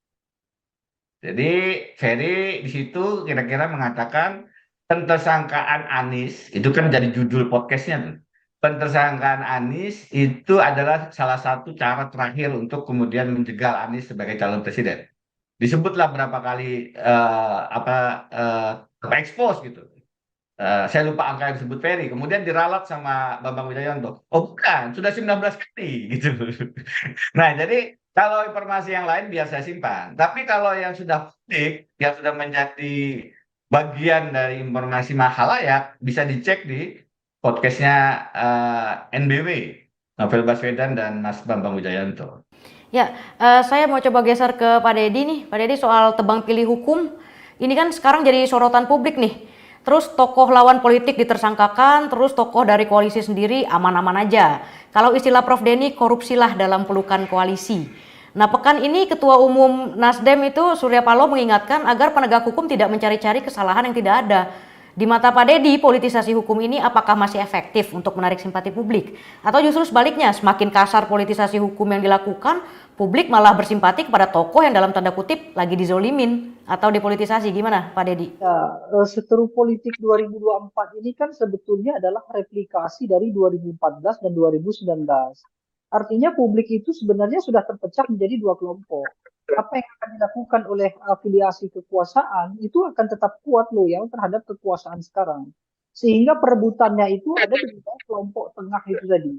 [SPEAKER 1] Jadi Ferry di situ kira-kira mengatakan pentersangkaan Anies, itu kan jadi judul podcastnya tuh. Pentersangkaan Anies itu adalah salah satu cara terakhir untuk kemudian menjegal Anies sebagai calon presiden. Disebutlah berapa kali expose gitu. Saya lupa angka yang disebut Ferry, kemudian diralat sama Bambang Wijayanto. Oh bukan, sudah 19 kali gitu. Nah, jadi kalau informasi yang lain biar saya simpan. Tapi kalau yang sudah publik, yang sudah menjadi bagian dari informasi mahalayak, bisa dicek di podcastnya NBW, Novel Baswedan dan Mas Bambang Wijayanto.
[SPEAKER 4] Ya, saya mau coba geser ke Pak Deddy nih. Pak Deddy, soal tebang pilih hukum, ini kan sekarang jadi sorotan publik nih. Terus tokoh lawan politik ditersangkakan, terus tokoh dari koalisi sendiri aman-aman aja. Kalau istilah Prof Denny, korupsilah dalam pelukan koalisi. Nah, pekan ini Ketua Umum Nasdem itu Surya Paloh mengingatkan agar penegak hukum tidak mencari-cari kesalahan yang tidak ada. Di mata Pak Deddy, politisasi hukum ini apakah masih efektif untuk menarik simpati publik? Atau justru sebaliknya, semakin kasar politisasi hukum yang dilakukan, publik malah bersimpati kepada tokoh yang dalam tanda kutip lagi dizolimin atau dipolitisasi? Gimana Pak Deddy?
[SPEAKER 2] Ya, seteru politik 2024 ini kan sebetulnya adalah replikasi dari 2014 dan 2019. Artinya publik itu sebenarnya sudah terpecah menjadi dua kelompok. Apa yang akan dilakukan oleh afiliasi kekuasaan itu akan tetap kuat loyal terhadap kekuasaan sekarang. Sehingga perebutannya itu ada di kelompok tengah itu tadi.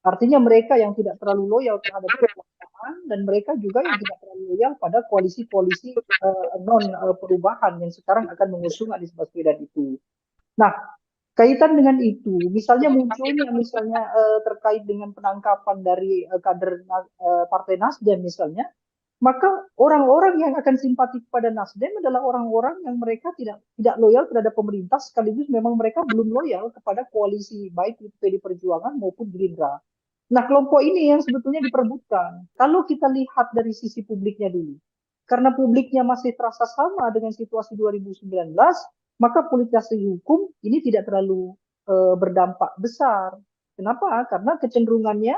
[SPEAKER 2] Artinya mereka yang tidak terlalu loyal terhadap kekuasaan dan mereka juga yang tidak terlalu loyal pada koalisi-koalisi non perubahan yang sekarang akan mengusung Anies Baswedan itu. Nah, kaitan dengan itu, misalnya munculnya terkait dengan penangkapan dari kader Partai Nasdem misalnya, maka orang-orang yang akan simpati kepada Nasdem adalah orang-orang yang mereka tidak loyal terhadap pemerintah, sekaligus memang mereka belum loyal kepada koalisi baik itu PD Perjuangan maupun Gerindra. Nah, kelompok ini yang sebetulnya diperebutkan. Kalau kita lihat dari sisi publiknya dulu, karena publiknya masih terasa sama dengan situasi 2019, maka politisasi hukum ini tidak terlalu berdampak besar. Kenapa? Karena kecenderungannya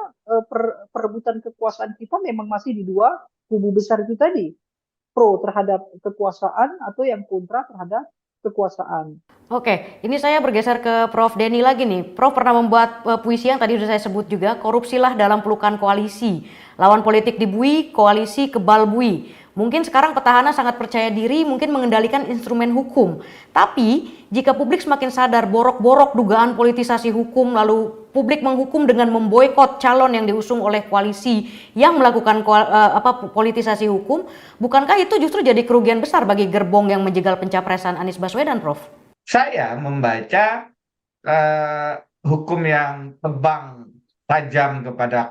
[SPEAKER 2] perebutan kekuasaan kita memang masih di dua kubu besar itu tadi, pro terhadap kekuasaan atau yang kontra terhadap kekuasaan.
[SPEAKER 4] Oke, ini saya bergeser ke Prof Denny lagi nih. Prof pernah membuat puisi yang tadi sudah saya sebut juga, korupsilah dalam pelukan koalisi. Lawan politik dibui, koalisi kebal bui. Mungkin sekarang petahana sangat percaya diri, mungkin mengendalikan instrumen hukum. Tapi jika publik semakin sadar borok-borok dugaan politisasi hukum, lalu publik menghukum dengan memboikot calon yang diusung oleh koalisi yang melakukan politisasi hukum, bukankah itu justru jadi kerugian besar bagi gerbong yang menjegal pencapresan Anies Baswedan, Prof?
[SPEAKER 1] Saya membaca hukum yang tebang tajam kepada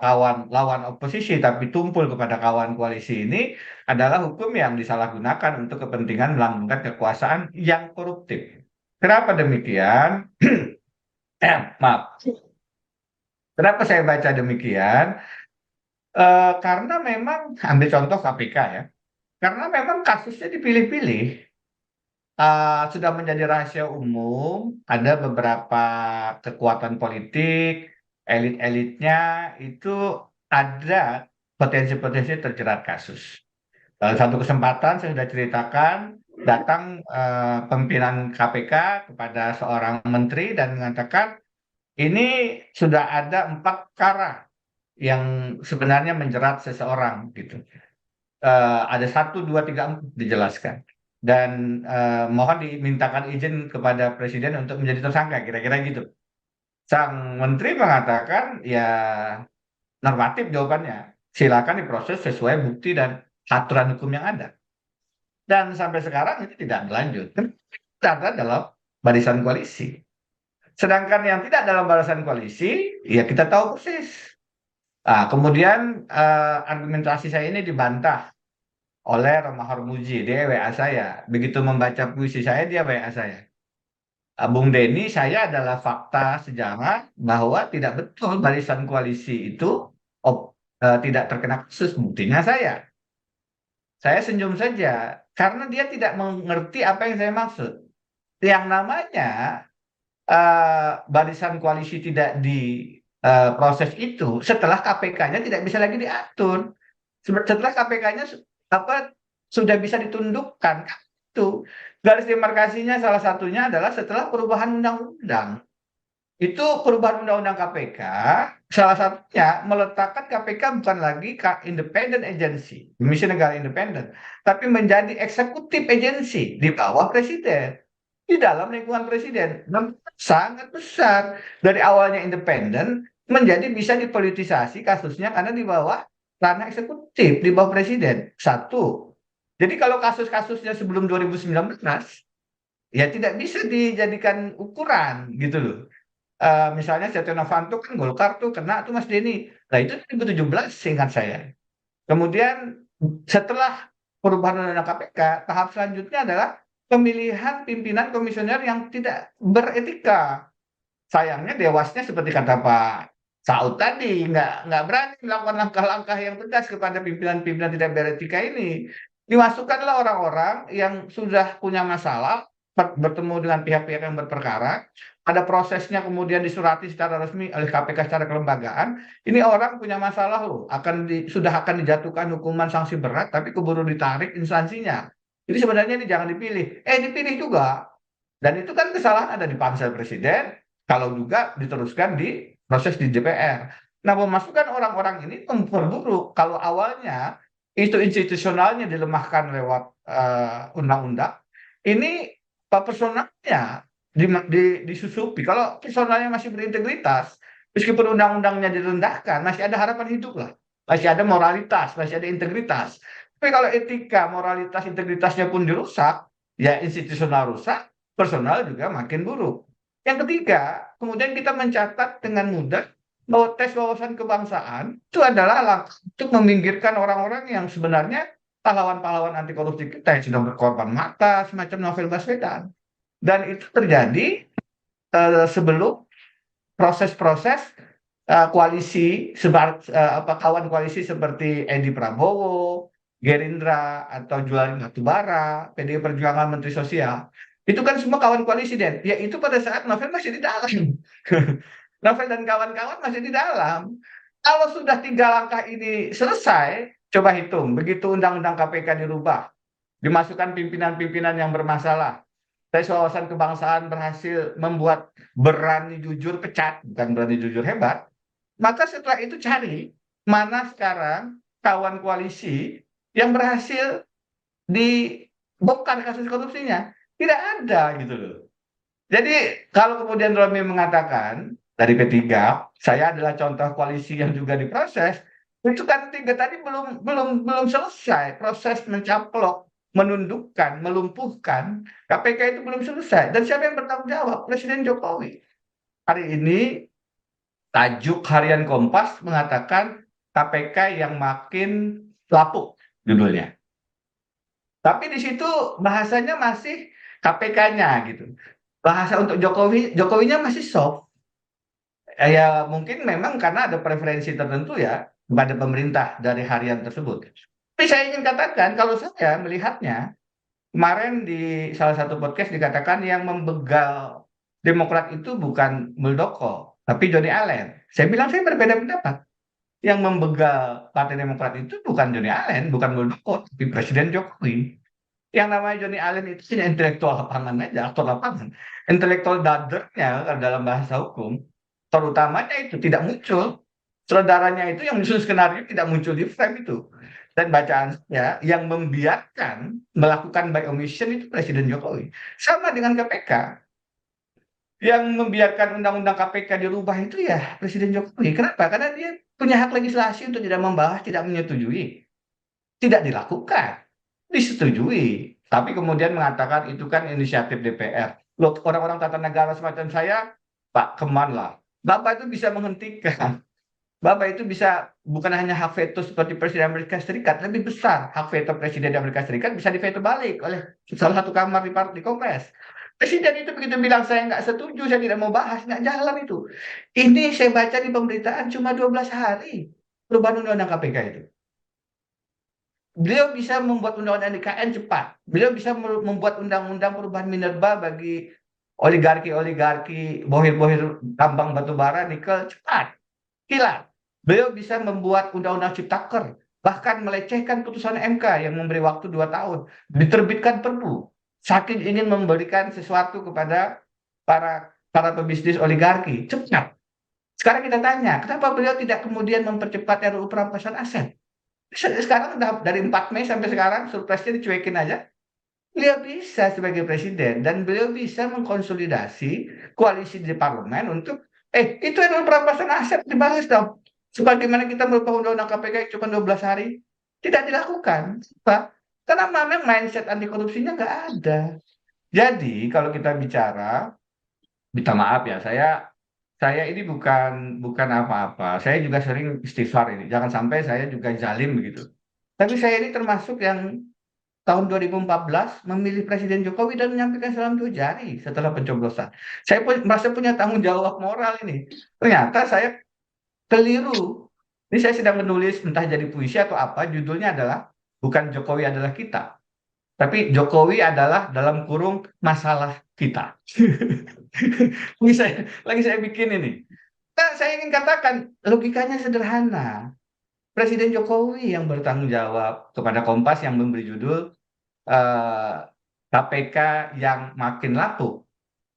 [SPEAKER 1] lawan oposisi tapi tumpul kepada kawan koalisi ini adalah hukum yang disalahgunakan untuk kepentingan melanggengkan kekuasaan yang koruptif. Kenapa demikian? Maaf. Kenapa saya baca demikian? Karena memang, ambil contoh KPK ya, karena memang kasusnya dipilih-pilih. Sudah menjadi rahasia umum, ada beberapa kekuatan politik, elit-elitnya itu ada potensi-potensi terjerat kasus. Dalam satu kesempatan saya sudah ceritakan datang pimpinan KPK kepada seorang menteri dan mengatakan ini sudah ada 4 perkara yang sebenarnya menjerat seseorang gitu. Ada 1, 2, 3, 4 dijelaskan dan mohon dimintakan izin kepada presiden untuk menjadi tersangka, kira-kira gitu. Sang menteri mengatakan ya normatif jawabannya, silakan diproses sesuai bukti dan aturan hukum yang ada. Dan sampai sekarang itu tidak berlanjut. Karena dalam barisan koalisi. Sedangkan yang tidak dalam barisan koalisi, ya kita tahu persis. Kemudian argumentasi saya ini dibantah oleh Romahur Muzi, dia WA saya. Begitu membaca puisi saya, dia WA saya. Bung Denny, saya adalah fakta sejarah bahwa tidak betul barisan koalisi itu tidak terkena kasus. Buktinya saya senyum saja karena dia tidak mengerti apa yang saya maksud. Yang namanya barisan koalisi tidak diproses itu setelah KPK-nya tidak bisa lagi diatur. Setelah KPK-nya sudah bisa ditundukkan. Itu garis demarkasinya salah satunya adalah setelah perubahan undang-undang. Itu perubahan undang-undang KPK, salah satunya meletakkan KPK bukan lagi independent agency, Komisi Negara Independen, tapi menjadi eksekutif agency di bawah presiden, di dalam lingkungan presiden. Sangat besar. Dari awalnya independen, menjadi bisa dipolitisasi kasusnya karena di bawah ranah eksekutif, di bawah presiden. Satu. Jadi kalau kasus-kasusnya sebelum 2019, ya tidak bisa dijadikan ukuran gitu loh. Misalnya Setia Novanto kan Golkar tuh kena tuh Mas Denny. Nah itu 2017 seingat saya. Kemudian setelah perubahan undang-undang KPK, tahap selanjutnya adalah pemilihan pimpinan komisioner yang tidak beretika. Sayangnya dewasnya seperti kata Pak Saud tadi, nggak berani melakukan langkah-langkah yang tegas kepada pimpinan-pimpinan tidak beretika ini. Dimasukkanlah orang-orang yang sudah punya masalah, bertemu dengan pihak-pihak yang berperkara, ada prosesnya kemudian disurati secara resmi oleh KPK secara kelembagaan, ini orang punya masalah loh, sudah akan dijatuhkan hukuman sanksi berat, tapi keburu ditarik instansinya. Jadi sebenarnya ini jangan dipilih, dipilih juga. Dan itu kan kesalahan ada di pansel presiden, kalau juga diteruskan di proses di DPR. Nah, memasukkan orang-orang ini memperburuk. Kalau awalnya itu institusionalnya dilemahkan lewat undang-undang, ini personalnya disusupi. Kalau personalnya masih berintegritas, meskipun undang-undangnya direndahkan, masih ada harapan hidup lah. Masih ada moralitas, masih ada integritas. Tapi kalau etika, moralitas, integritasnya pun dirusak, ya institusional rusak, personal juga makin buruk. Yang ketiga, kemudian kita mencatat dengan mudah bahwa tes wawasan kebangsaan itu adalah langkah untuk meminggirkan orang-orang yang sebenarnya pahlawan-pahlawan anti korupsi kita yang sudah berkorban mata, semacam Novel Baswedan. Dan itu terjadi sebelum proses-proses koalisi, kawan koalisi seperti Edi Prabowo, Gerindra, atau Juliari Batubara, PDI Perjuangan, Menteri Sosial. Itu kan semua kawan koalisi, Den. Ya itu pada saat Novel masih di dalam. Novel dan kawan-kawan masih di dalam. Kalau sudah 3 langkah ini selesai, coba hitung. Begitu undang-undang KPK dirubah, dimasukkan pimpinan-pimpinan yang bermasalah, tes wawasan kebangsaan berhasil membuat berani jujur pecat, bukan berani jujur hebat, maka setelah itu cari mana sekarang kawan koalisi yang berhasil dibongkar kasus korupsinya. Tidak ada gitu loh. Jadi kalau kemudian Romi mengatakan dari P3, saya adalah contoh koalisi yang juga diproses, itu kan 3 tadi belum selesai proses mencaplok, menundukkan, melumpuhkan KPK itu belum selesai. Dan siapa yang bertanggung jawab? Presiden Jokowi. Hari ini tajuk harian Kompas mengatakan KPK yang makin lapuk judulnya. Tapi di situ bahasanya masih KPK-nya gitu. Bahasa untuk Jokowinya masih soft. Ya mungkin memang karena ada preferensi tertentu ya kepada pemerintah dari harian tersebut. Tapi saya ingin katakan kalau saya melihatnya, kemarin di salah satu podcast dikatakan yang membegal Demokrat itu bukan Muldoko, tapi Johnny Allen. Saya bilang saya berbeda pendapat. Yang membegal Partai Demokrat itu bukan Johnny Allen, bukan Muldoko, tapi Presiden Jokowi. Yang namanya Johnny Allen itu sih intelektual lapangan aja, aktor lapangan. Intelektual dadernya kalau dalam bahasa hukum, terutamanya itu tidak muncul. Saudaranya itu yang menyusun skenario tidak muncul di frame itu. Dan bacaan saya, yang membiarkan melakukan by omission itu Presiden Jokowi. Sama dengan KPK. Yang membiarkan undang-undang KPK dirubah itu ya Presiden Jokowi. Kenapa? Karena dia punya hak legislasi untuk tidak membahas, tidak menyetujui. Tidak dilakukan, disetujui. Tapi kemudian mengatakan itu kan inisiatif DPR. Loh, orang-orang tata negara semacam saya, Pak, keman lah. Bapak itu bisa menghentikan. Bapak itu bisa bukan hanya hak veto seperti Presiden Amerika Serikat, lebih besar hak veto Presiden Amerika Serikat bisa diveto balik oleh salah satu kamar di Kongres. Presiden itu begitu bilang saya nggak setuju, saya tidak mau bahas, nggak jalan itu. Ini saya baca di pemberitaan cuma 12 hari perubahan undang-undang KPK itu. Beliau bisa membuat undang-undang IKN cepat. Beliau bisa membuat undang-undang perubahan minerba bagi oligarki-oligarki, bohir-bohir tambang batubara, nikel cepat, kilat. Beliau bisa membuat undang-undang Ciptaker, bahkan melecehkan putusan MK yang memberi waktu 2 tahun, diterbitkan Perpu. Saking ingin memberikan sesuatu kepada para pebisnis oligarki, cepat. Sekarang kita tanya, kenapa beliau tidak kemudian mempercepat RUU perampasan aset? Sekarang dari 4 Mei sampai sekarang surprise-nya dicuekin aja. Beliau bisa sebagai presiden dan beliau bisa mengkonsolidasi koalisi di parlemen untuk itu adalah perampasan aset dibahas dong. Sebagaimana kita merubah undang-undang KPK cuma 12 hari. Tidak dilakukan. Pak. Karena memang mindset anti korupsinya nggak ada. Jadi kalau kita bicara, minta maaf ya, saya ini bukan apa-apa. Saya juga sering istighfar ini. Jangan sampai saya juga zalim begitu. Tapi saya ini termasuk yang tahun 2014 memilih Presiden Jokowi dan menyampaikan salam 2 jari setelah pencoblosan. Saya merasa punya tanggung jawab moral ini. Ternyata saya keliru. Ini saya sedang menulis entah jadi puisi atau apa. Judulnya adalah bukan Jokowi adalah kita, tapi Jokowi adalah dalam kurung masalah kita. lagi saya bikin ini. Nah, saya ingin katakan logikanya sederhana. Presiden Jokowi yang bertanggung jawab kepada Kompas yang memberi judul KPK yang makin lapuk.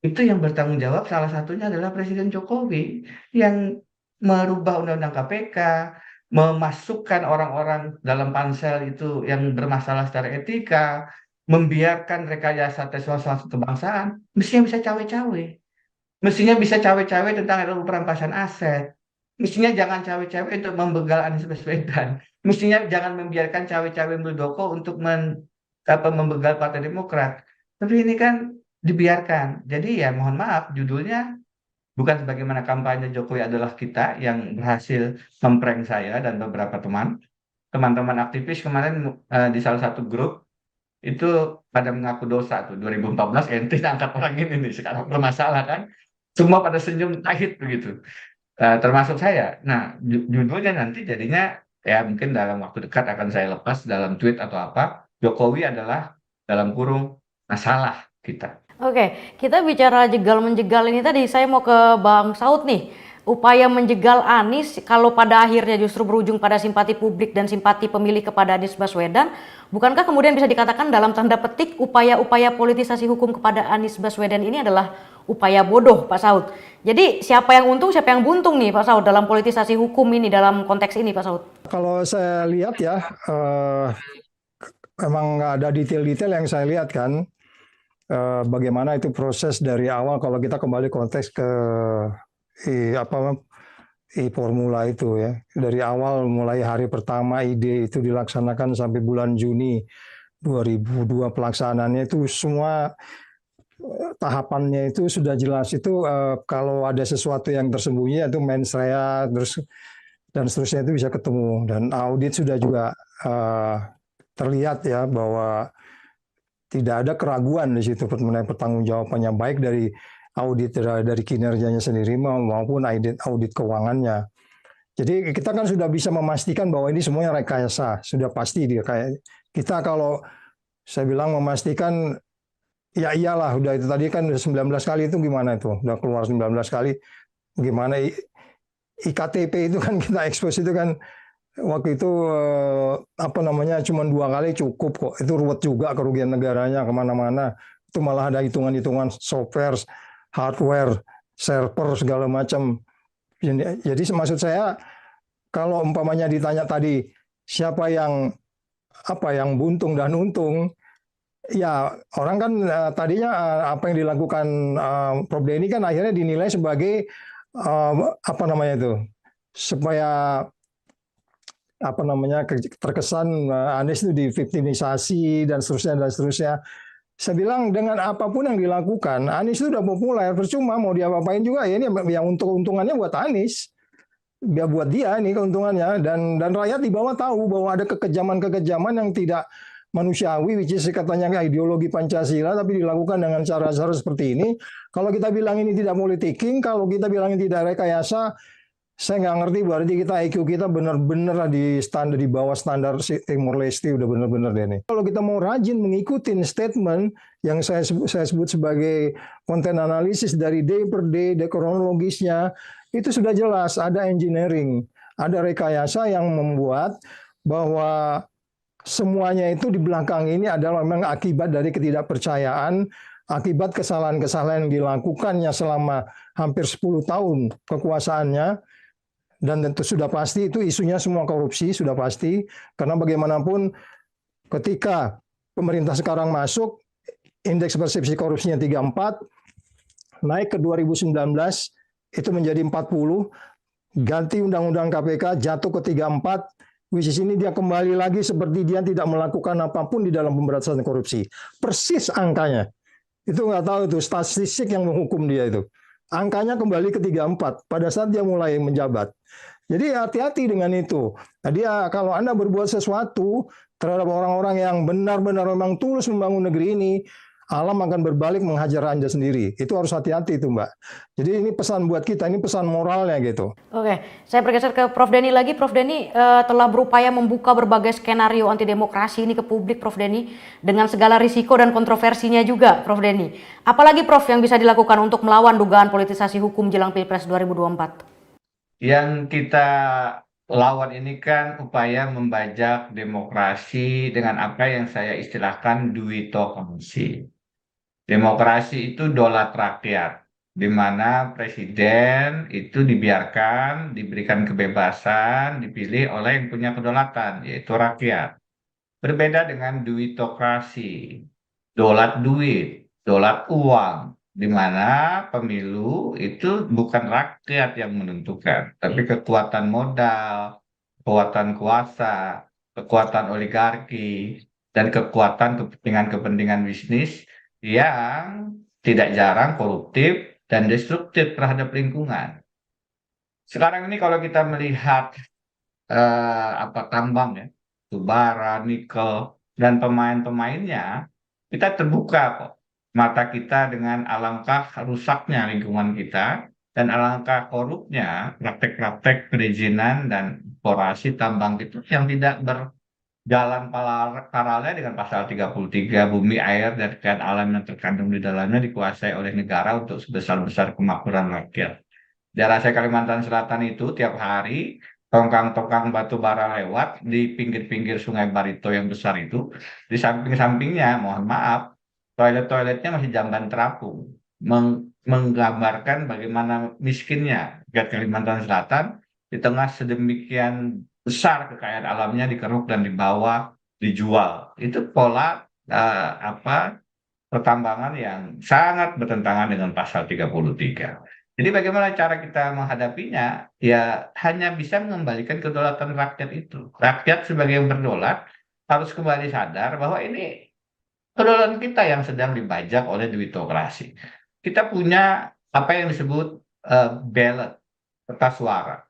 [SPEAKER 1] Itu yang bertanggung jawab salah satunya adalah Presiden Jokowi yang merubah undang-undang KPK, memasukkan orang-orang dalam pansel itu yang bermasalah secara etika, membiarkan rekayasa tes wawasan kebangsaan, mestinya bisa cawe-cawe. Mestinya bisa cawe-cawe tentang RUU perampasan aset. Mestinya jangan cawe-cawe untuk membegal Anies Baswedan. Mestinya jangan membiarkan cawe-cawe Muldoko untuk membegal Partai Demokrat. Tapi ini kan dibiarkan. Jadi ya mohon maaf, judulnya bukan sebagaimana kampanye Jokowi adalah kita yang berhasil memprank saya dan beberapa teman-teman aktivis kemarin di salah satu grup itu pada mengaku dosa tuh 2014 ente angkat orang ini nih sekarang bermasalah kan. Semua pada senyum pahit begitu. Termasuk saya. Nah, judulnya nanti jadinya ya mungkin dalam waktu dekat akan saya lepas dalam tweet atau apa. Jokowi adalah dalam kurung masalah kita.
[SPEAKER 4] Oke, kita bicara jegal-menjegal ini tadi, saya mau ke Bang Saud nih. Upaya menjegal Anies kalau pada akhirnya justru berujung pada simpati publik dan simpati pemilih kepada Anies Baswedan, bukankah kemudian bisa dikatakan dalam tanda petik upaya-upaya politisasi hukum kepada Anies Baswedan ini adalah upaya bodoh, Pak Saud? Jadi siapa yang untung, siapa yang buntung nih Pak Saud dalam politisasi hukum ini, dalam konteks ini Pak Saud?
[SPEAKER 3] Kalau saya lihat ya, memang nggak ada detail-detail yang saya lihat kan. Bagaimana itu proses dari awal kalau kita kembali konteks ke formula itu ya, dari awal mulai hari pertama ide itu dilaksanakan sampai bulan Juni 2002 pelaksanaannya itu semua tahapannya itu sudah jelas. Itu kalau ada sesuatu yang tersembunyi itu mens rea terus dan seterusnya itu bisa ketemu, dan audit sudah juga terlihat ya bahwa tidak ada keraguan di situ mengenai pertanggungjawabannya, baik dari audit dari kinerjanya sendiri maupun audit keuangannya. Jadi kita kan sudah bisa memastikan bahwa ini semuanya rekayasa, sudah pasti dia kayak kita kalau saya bilang memastikan ya iyalah udah itu tadi kan 19 kali itu gimana itu udah keluar 19 kali gimana IKTP itu kan kita expose itu kan Waktu itu apa namanya cuma 2 kali cukup kok. Itu ruwet juga kerugian negaranya kemana-mana. Itu malah ada hitungan-hitungan software, hardware, server segala macam. Jadi maksud saya kalau umpamanya ditanya tadi siapa yang buntung dan untung, ya orang kan tadinya apa yang dilakukan Prof Denny kan akhirnya dinilai sebagai apa namanya itu supaya apa namanya terkesan Anies itu diviktimisasi dan seterusnya dan seterusnya. Saya bilang dengan apapun yang dilakukan, Anies itu udah populer, percuma mau diapa-apain juga ya ini yang untung-untungannya buat Anies. Ya buat dia ini keuntungannya dan rakyat di bawah tahu bahwa ada kekejaman-kekejaman yang tidak manusiawi, which is katanya ideologi Pancasila tapi dilakukan dengan cara-cara seperti ini. Kalau kita bilang ini tidak politicking, kalau kita bilang ini tidak rekayasa, saya nggak ngerti berarti kita IQ kita benar-benar di bawah standar Timor Leste udah benar-benar deh nih. Kalau kita mau rajin mengikuti statement yang saya sebut sebagai konten analisis dari day per day, kronologisnya, itu sudah jelas ada engineering, ada rekayasa yang membuat bahwa semuanya itu di belakang ini adalah memang akibat dari ketidakpercayaan, akibat kesalahan-kesalahan yang dilakukannya selama hampir 10 tahun kekuasaannya. Dan tentu sudah pasti itu isunya semua korupsi, sudah pasti. Karena bagaimanapun ketika pemerintah sekarang masuk, indeks persepsi korupsinya 34, naik ke 2019, itu menjadi 40, ganti undang-undang KPK, jatuh ke 34, which is ini dia kembali lagi seperti dia tidak melakukan apapun di dalam pemberantasan korupsi. Persis angkanya. Itu nggak tahu itu, statistik yang menghukum dia itu. Angkanya kembali ke 34 pada saat dia mulai menjabat. Jadi hati-hati dengan itu. Jadi kalau Anda berbuat sesuatu terhadap orang-orang yang benar-benar memang tulus membangun negeri ini, alam akan berbalik menghajar Anda sendiri. Itu harus hati-hati itu, Mbak. Jadi ini pesan buat kita, ini pesan moralnya gitu.
[SPEAKER 4] Oke, saya bergeser ke Prof Denny lagi. Prof Denny telah berupaya membuka berbagai skenario anti demokrasi ini ke publik, Prof Denny, dengan segala risiko dan kontroversinya juga, Prof Denny. Apalagi Prof yang bisa dilakukan untuk melawan dugaan politisasi hukum jelang Pilpres 2024?
[SPEAKER 1] Yang kita lawan ini kan upaya membajak demokrasi dengan apa yang saya istilahkan duitokrasi. Demokrasi itu dolat rakyat, di mana presiden itu dibiarkan, diberikan kebebasan, dipilih oleh yang punya kedaulatan, yaitu rakyat. Berbeda dengan duitokrasi, dolat duit, dolat uang, di mana pemilu itu bukan rakyat yang menentukan, tapi kekuatan modal, kekuatan kuasa, kekuatan oligarki, dan kekuatan kepentingan-kepentingan bisnis yang tidak jarang koruptif dan destruktif terhadap lingkungan. Sekarang ini kalau kita melihat tambang ya, bara, nikel, dan pemain-pemainnya, kita terbuka kok mata kita dengan alangkah rusaknya lingkungan kita dan alangkah korupnya praktek-praktek perizinan dan eksplorasi tambang itu yang tidak berjalan paralel dengan pasal 33 bumi, air, dan kekayaan alam yang terkandung di dalamnya dikuasai oleh negara untuk sebesar-besar kemakmuran rakyat. Daerah saya Kalimantan Selatan itu tiap hari tongkang-tongkang batu bara lewat di pinggir-pinggir Sungai Barito yang besar itu, di samping-sampingnya, mohon maaf, toilet-toiletnya masih jamban terapung, menggambarkan bagaimana miskinnya rakyat Kalimantan Selatan di tengah sedemikian besar kekayaan alamnya dikeruk dan dibawa, dijual. Itu pola pertambangan yang sangat bertentangan dengan pasal 33. Jadi bagaimana cara kita menghadapinya? Ya hanya bisa mengembalikan kedaulatan rakyat itu. Rakyat sebagai yang berdolat harus kembali sadar bahwa ini kedaulatan kita yang sedang dibajak oleh duitokrasi. Kita punya apa yang disebut ballot, kertas suara.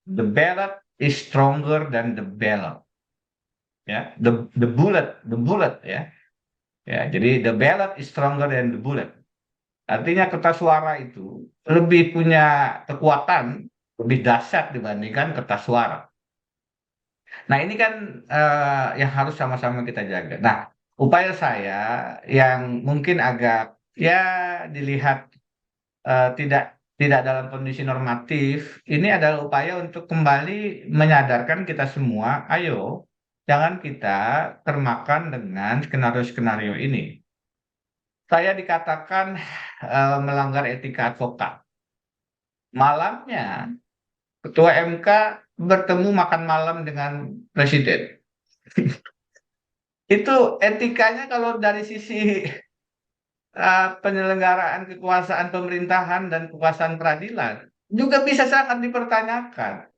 [SPEAKER 1] The ballot is stronger than the ballot. Ya, the bullet ya. Ya, jadi the ballot is stronger than the bullet. Artinya kertas suara itu lebih punya kekuatan, lebih dahsyat dibandingkan kertas suara. Nah ini kan yang harus sama-sama kita jaga. Nah upaya saya yang mungkin agak ya dilihat tidak tidak dalam kondisi normatif, ini adalah upaya untuk kembali menyadarkan kita semua, ayo jangan kita termakan dengan skenario-skenario ini. Saya dikatakan melanggar etika advokat. Malamnya, Ketua MK bertemu makan malam dengan Presiden. Itu etikanya kalau dari sisi penyelenggaraan kekuasaan pemerintahan dan kekuasaan peradilan juga bisa sangat dipertanyakan.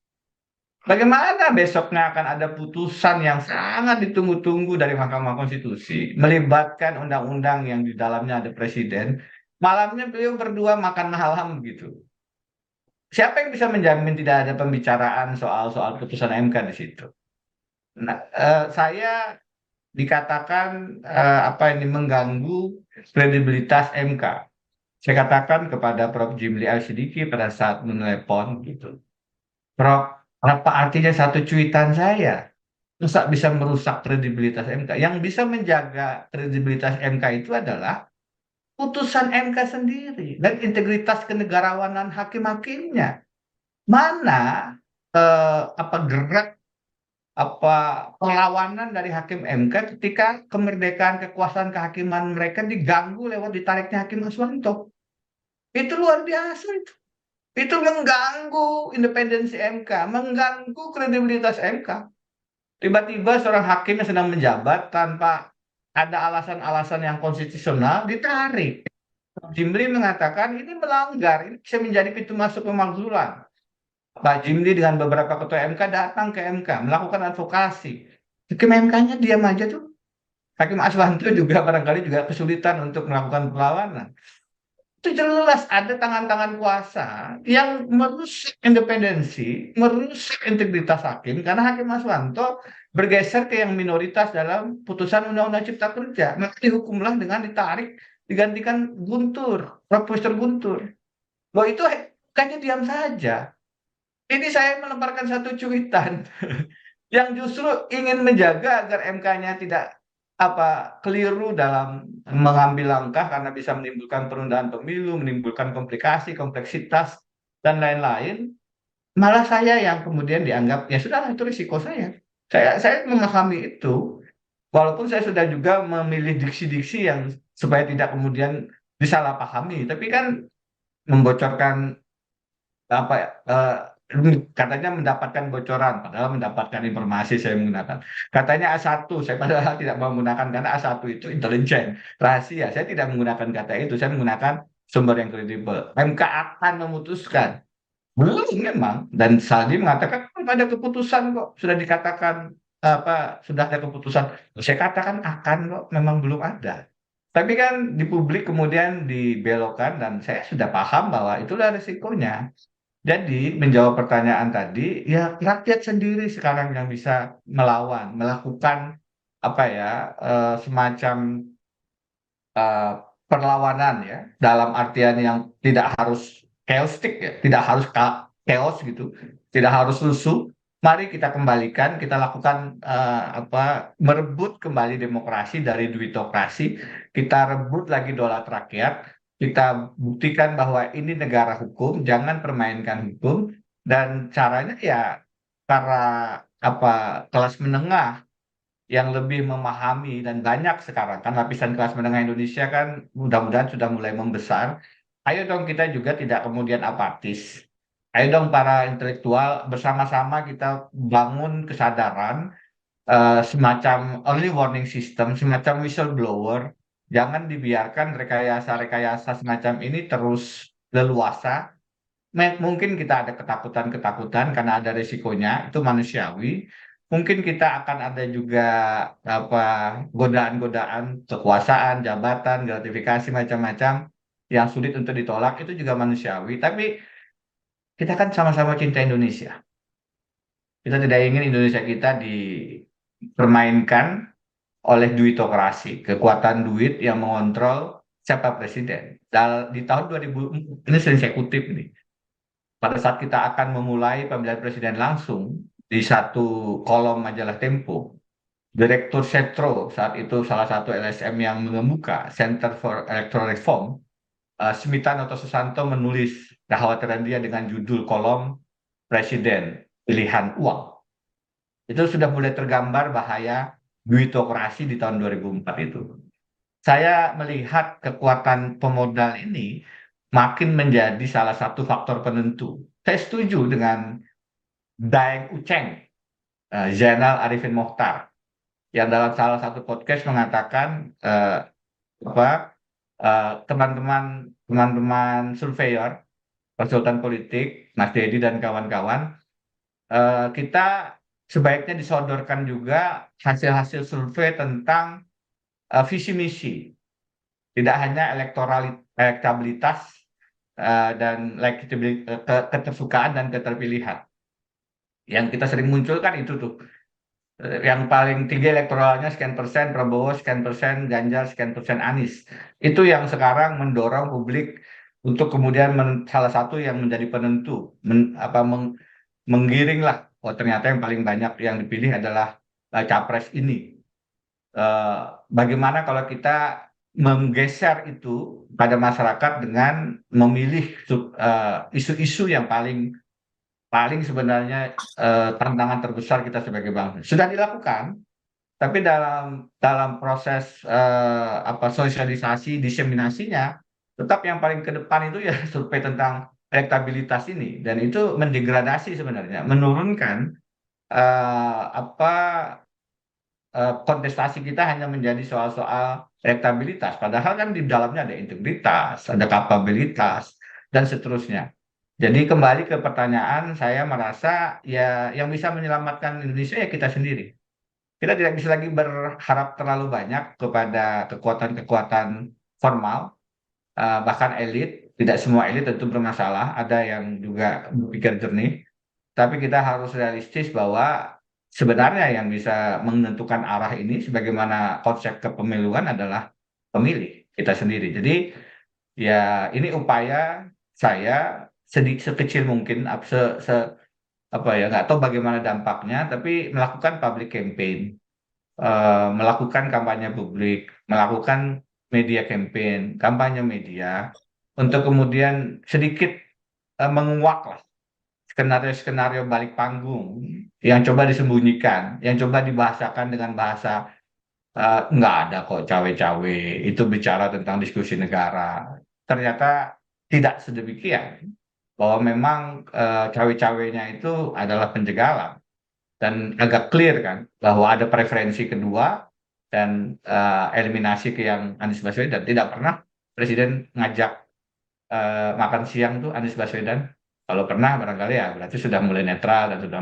[SPEAKER 1] Bagaimana besoknya akan ada putusan yang sangat ditunggu-tunggu dari Mahkamah Konstitusi, melibatkan undang-undang yang di dalamnya ada presiden, malamnya beliau berdua makan malam gitu. Siapa yang bisa menjamin tidak ada pembicaraan soal-soal putusan MK di situ? Nah, saya dikatakan apa ini mengganggu kredibilitas MK. Saya katakan kepada Prof. Jimli Al-Sidiki pada saat menelepon gitu, Prof, apa artinya satu cuitan saya? Masa bisa merusak kredibilitas MK? Yang bisa menjaga kredibilitas MK itu adalah putusan MK sendiri dan integritas kenegarawanan hakim-hakimnya. Mana apa gerak apa perlawanan dari hakim MK ketika kemerdekaan kekuasaan kehakiman mereka diganggu lewat ditariknya Hakim Aswanto. Itu luar biasa itu. Itu mengganggu independensi MK, mengganggu kredibilitas MK. Tiba-tiba seorang hakim yang sedang menjabat tanpa ada alasan-alasan yang konstitusional ditarik. Jimli mengatakan ini melanggar, ini bisa menjadi pintu masuk pemakzulan. Pak Jimli dengan beberapa ketua MK datang ke MK, melakukan advokasi. Hakim MK-nya diam aja tuh. Hakim Aswanto juga barangkali juga kesulitan untuk melakukan perlawanan. Itu jelas ada tangan-tangan kuasa yang merusak independensi, merusak integritas hakim, karena Hakim Aswanto bergeser ke yang minoritas dalam putusan Undang-Undang Cipta Kerja. Maka dihukumlah dengan ditarik, digantikan Guntur, Profesor Guntur. Bahwa itu kayaknya diam saja. Ini saya melemparkan satu cuitan yang justru ingin menjaga agar MK-nya tidak keliru dalam mengambil langkah karena bisa menimbulkan penundaan pemilu, menimbulkan komplikasi, kompleksitas dan lain-lain. Malah saya yang kemudian dianggap ya sudahlah itu risiko saya. Saya memahami itu, walaupun saya sudah juga memilih diksi-diksi yang supaya tidak kemudian disalahpahami, tapi kan membocorkan apa katanya mendapatkan bocoran, padahal mendapatkan informasi saya menggunakan. Katanya A1, saya padahal tidak menggunakan karena A1 itu intelijen, rahasia. Saya tidak menggunakan kata itu, saya menggunakan sumber yang kredibel. MK akan memutuskan. Belum memang. Dan Saldi mengatakan ada keputusan kok, sudah dikatakan sudah ada keputusan. Saya katakan akan kok, memang belum ada. Tapi kan di publik kemudian dibelokkan dan saya sudah paham bahwa itulah risikonya. Jadi menjawab pertanyaan tadi, ya rakyat sendiri sekarang yang bisa melawan, melakukan semacam eh, perlawanan ya, dalam artian yang tidak harus chaotic ya, tidak harus chaos gitu, tidak harus rusuh. Mari kita kembalikan, kita lakukan merebut kembali demokrasi dari duitokrasi, kita rebut lagi dolar rakyat, kita buktikan bahwa ini negara hukum, jangan permainkan hukum, dan caranya ya para kelas menengah yang lebih memahami dan banyak sekarang kan lapisan kelas menengah Indonesia kan mudah-mudahan sudah mulai membesar. Ayo dong kita juga tidak kemudian apatis. Ayo dong para intelektual bersama-sama kita bangun kesadaran semacam early warning system, semacam whistleblower. Jangan dibiarkan rekayasa-rekayasa semacam ini terus leluasa. Mungkin kita ada ketakutan-ketakutan karena ada risikonya, itu manusiawi. Mungkin kita akan ada juga godaan-godaan kekuasaan, jabatan, gratifikasi macam-macam yang sulit untuk ditolak, itu juga manusiawi. Tapi kita kan sama-sama cinta Indonesia. Kita tidak ingin Indonesia kita dipermainkan oleh duitokrasi, kekuatan duit yang mengontrol siapa presiden. Di tahun 2000, ini sering saya kutip nih, pada saat kita akan memulai pemilihan presiden langsung, di satu kolom majalah Tempo, Direktur Setro saat itu salah satu LSM yang mengemuka Center for Electoral Reform, Smitanoto Susanto menulis kekhawatiran dia dengan judul kolom presiden pilihan uang. Itu sudah mulai tergambar bahaya duitokrasi di tahun 2004 itu. Saya melihat kekuatan pemodal ini makin menjadi salah satu faktor penentu. Saya setuju dengan Daeng Uceng, Zainal Arifin Mokhtar, yang dalam salah satu podcast mengatakan teman-teman surveyor, konsultan politik, Mas Dedi dan kawan-kawan, kita sebaiknya disodorkan juga hasil-hasil survei tentang visi misi, tidak hanya elektabilitas dan ketersukaan dan keterpilihan. Yang kita sering munculkan itu tuh, yang paling tinggi elektoralnya sekian persen Prabowo, sekian persen Ganjar, sekian persen Anies. Itu yang sekarang mendorong publik untuk kemudian salah satu yang menjadi penentu, menggiring lah. Oh ternyata yang paling banyak yang dipilih adalah capres ini. Bagaimana kalau kita menggeser itu pada masyarakat dengan memilih isu-isu yang paling sebenarnya tantangan terbesar kita sebagai bangsa. Sudah dilakukan, tapi dalam proses sosialisasi, diseminasinya, tetap yang paling ke depan itu ya survei tentang elektabilitas ini, dan itu mendegradasi sebenarnya, menurunkan kontestasi kita hanya menjadi soal-soal elektabilitas, padahal kan di dalamnya ada integritas, ada kapabilitas, dan seterusnya. Jadi kembali ke pertanyaan, saya merasa ya yang bisa menyelamatkan Indonesia ya kita sendiri. Kita tidak bisa lagi berharap terlalu banyak kepada kekuatan-kekuatan formal, bahkan elit. Tidak semua elit tentu bermasalah, ada yang juga berpikir jernih. Tapi kita harus realistis bahwa sebenarnya yang bisa menentukan arah ini sebagaimana konsep kepemiluan adalah pemilih kita sendiri. Jadi ya ini upaya saya sekecil mungkin, nggak tahu bagaimana dampaknya, tapi melakukan public campaign, melakukan kampanye publik, melakukan media campaign, kampanye media, untuk kemudian sedikit menguak lah skenario-skenario balik panggung yang coba disembunyikan, yang coba dibahasakan dengan bahasa nggak ada kok cawe-cawe, itu bicara tentang diskusi negara. Ternyata tidak sedemikian, bahwa memang cawe-cawenya itu adalah penjegalan, dan agak clear kan bahwa ada preferensi kedua dan eliminasi ke yang Anies Baswedan. Tidak pernah presiden ngajak makan siang tuh Anies Baswedan. Kalau pernah barangkali ya berarti sudah mulai netral dan sudah